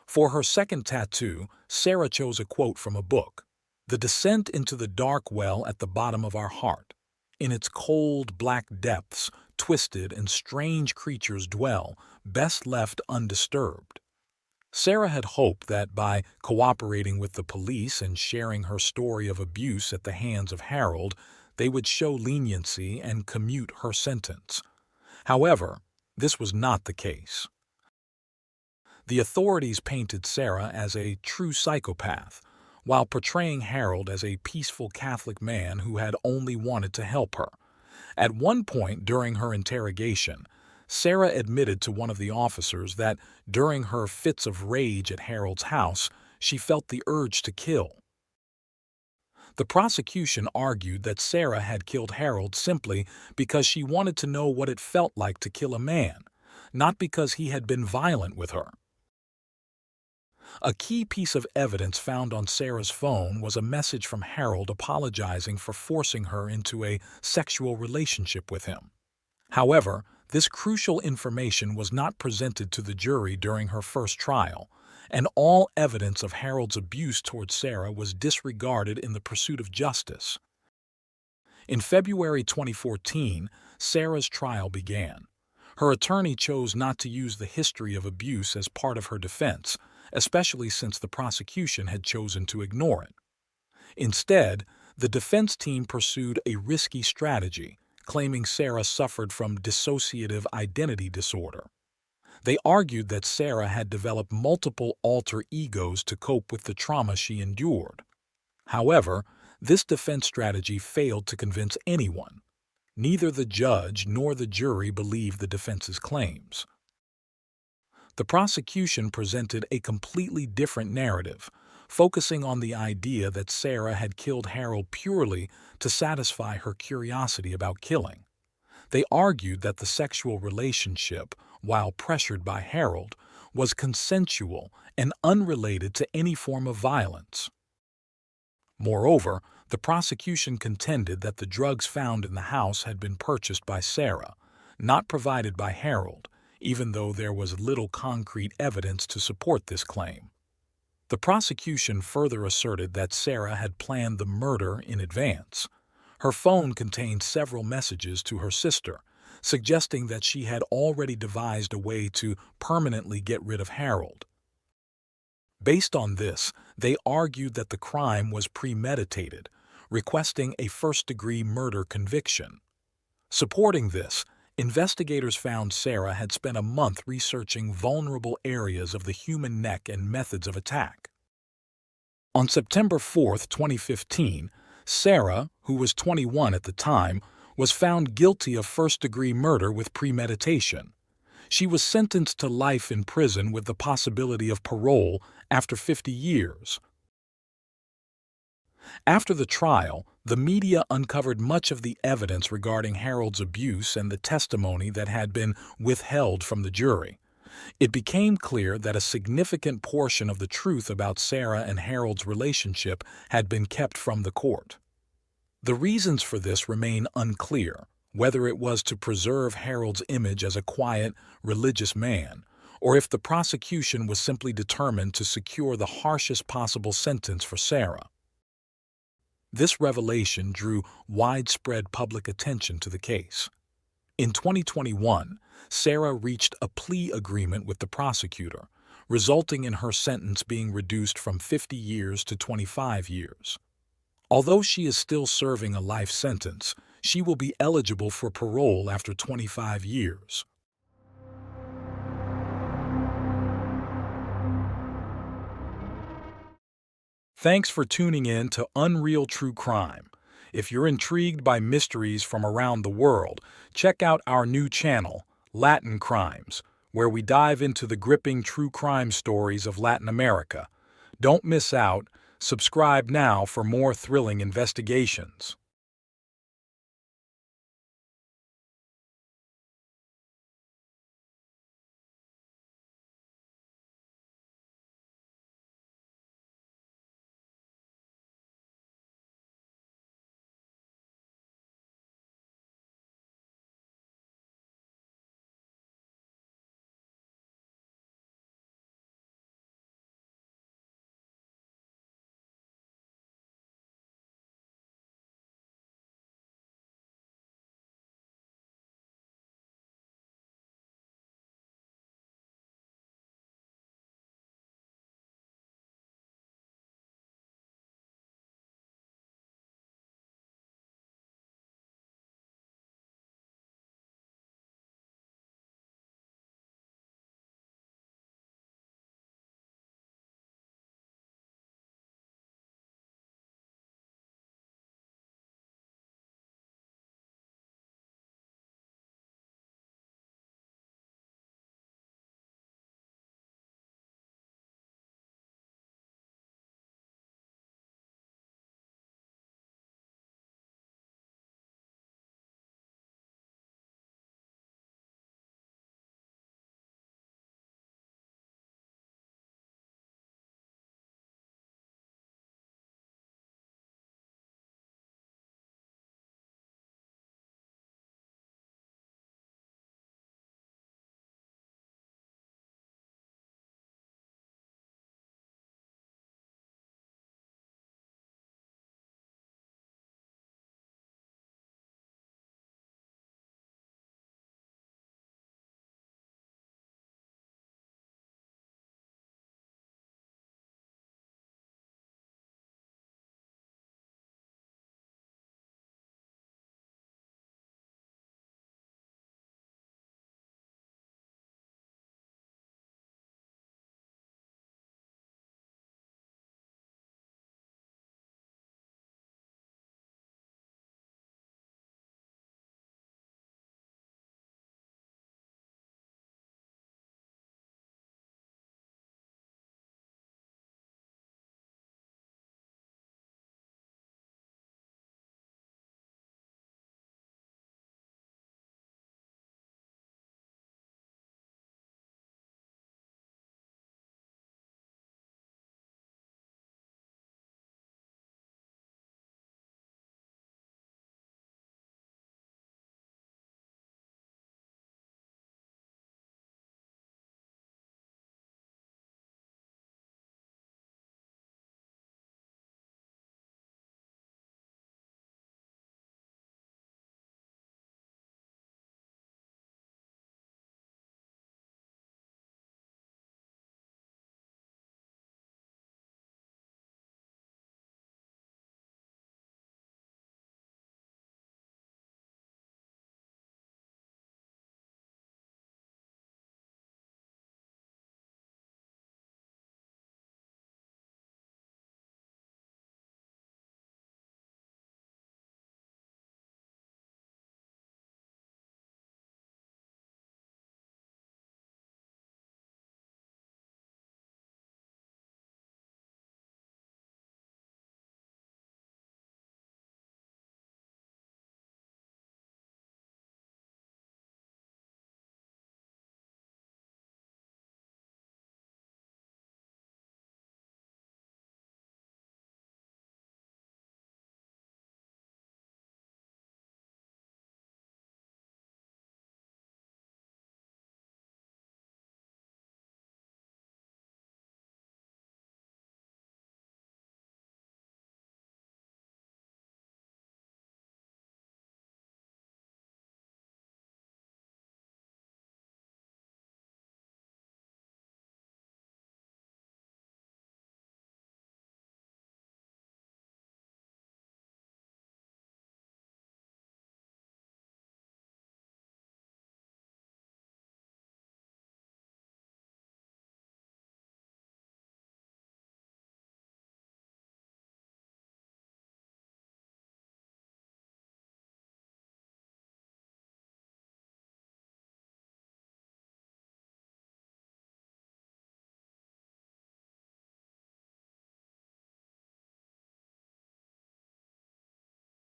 For her second tattoo, Sarah chose a quote from a book, "The descent into the dark well at the bottom of our heart. In its cold, black depths, twisted and strange creatures dwell, best left undisturbed." Sarah had hoped that by cooperating with the police and sharing her story of abuse at the hands of Harold, they would show leniency and commute her sentence. However, this was not the case. The authorities painted Sarah as a true psychopath, while portraying Harold as a peaceful Catholic man who had only wanted to help her. At one point during her interrogation, Sarah admitted to one of the officers that during her fits of rage at Harold's house, she felt the urge to kill. The prosecution argued that Sarah had killed Harold simply because she wanted to know what it felt like to kill a man, not because he had been violent with her. A key piece of evidence found on Sarah's phone was a message from Harold apologizing for forcing her into a sexual relationship with him. However, this crucial information was not presented to the jury during her first trial, and all evidence of Harold's abuse towards Sarah was disregarded in the pursuit of justice. In February 2014, Sarah's trial began. Her attorney chose not to use the history of abuse as part of her defense, especially since the prosecution had chosen to ignore it. Instead, the defense team pursued a risky strategy, claiming Sarah suffered from dissociative identity disorder. They argued that Sarah had developed multiple alter egos to cope with the trauma she endured. However, this defense strategy failed to convince anyone. Neither the judge nor the jury believed the defense's claims. The prosecution presented a completely different narrative, focusing on the idea that Sarah had killed Harold purely to satisfy her curiosity about killing. They argued that the sexual relationship, while pressured by Harold, was consensual and unrelated to any form of violence. Moreover, the prosecution contended that the drugs found in the house had been purchased by Sarah, not provided by Harold, even though there was little concrete evidence to support this claim. The prosecution further asserted that Sarah had planned the murder in advance. Her phone contained several messages to her sister, suggesting that she had already devised a way to permanently get rid of Harold. Based on this, they argued that the crime was premeditated, requesting a first-degree murder conviction. Supporting this, investigators found Sarah had spent a month researching vulnerable areas of the human neck and methods of attack. On September 4, 2015, Sarah, who was 21 at the time, was found guilty of first-degree murder with premeditation. She was sentenced to life in prison with the possibility of parole after 50 years. After the trial, the media uncovered much of the evidence regarding Harold's abuse and the testimony that had been withheld from the jury. It became clear that a significant portion of the truth about Sarah and Harold's relationship had been kept from the court. The reasons for this remain unclear, whether it was to preserve Harold's image as a quiet, religious man, or if the prosecution was simply determined to secure the harshest possible sentence for Sarah. This revelation drew widespread public attention to the case. In 2021, Sarah reached a plea agreement with the prosecutor, resulting in her sentence being reduced from 50 years to 25 years. Although she is still serving a life sentence, she will be eligible for parole after 25 years. Thanks for tuning in to Unreal True Crime. If you're intrigued by mysteries from around the world, check out our new channel, Latin Crimes, where we dive into the gripping true crime stories of Latin America. Don't miss out. Subscribe now for more thrilling investigations.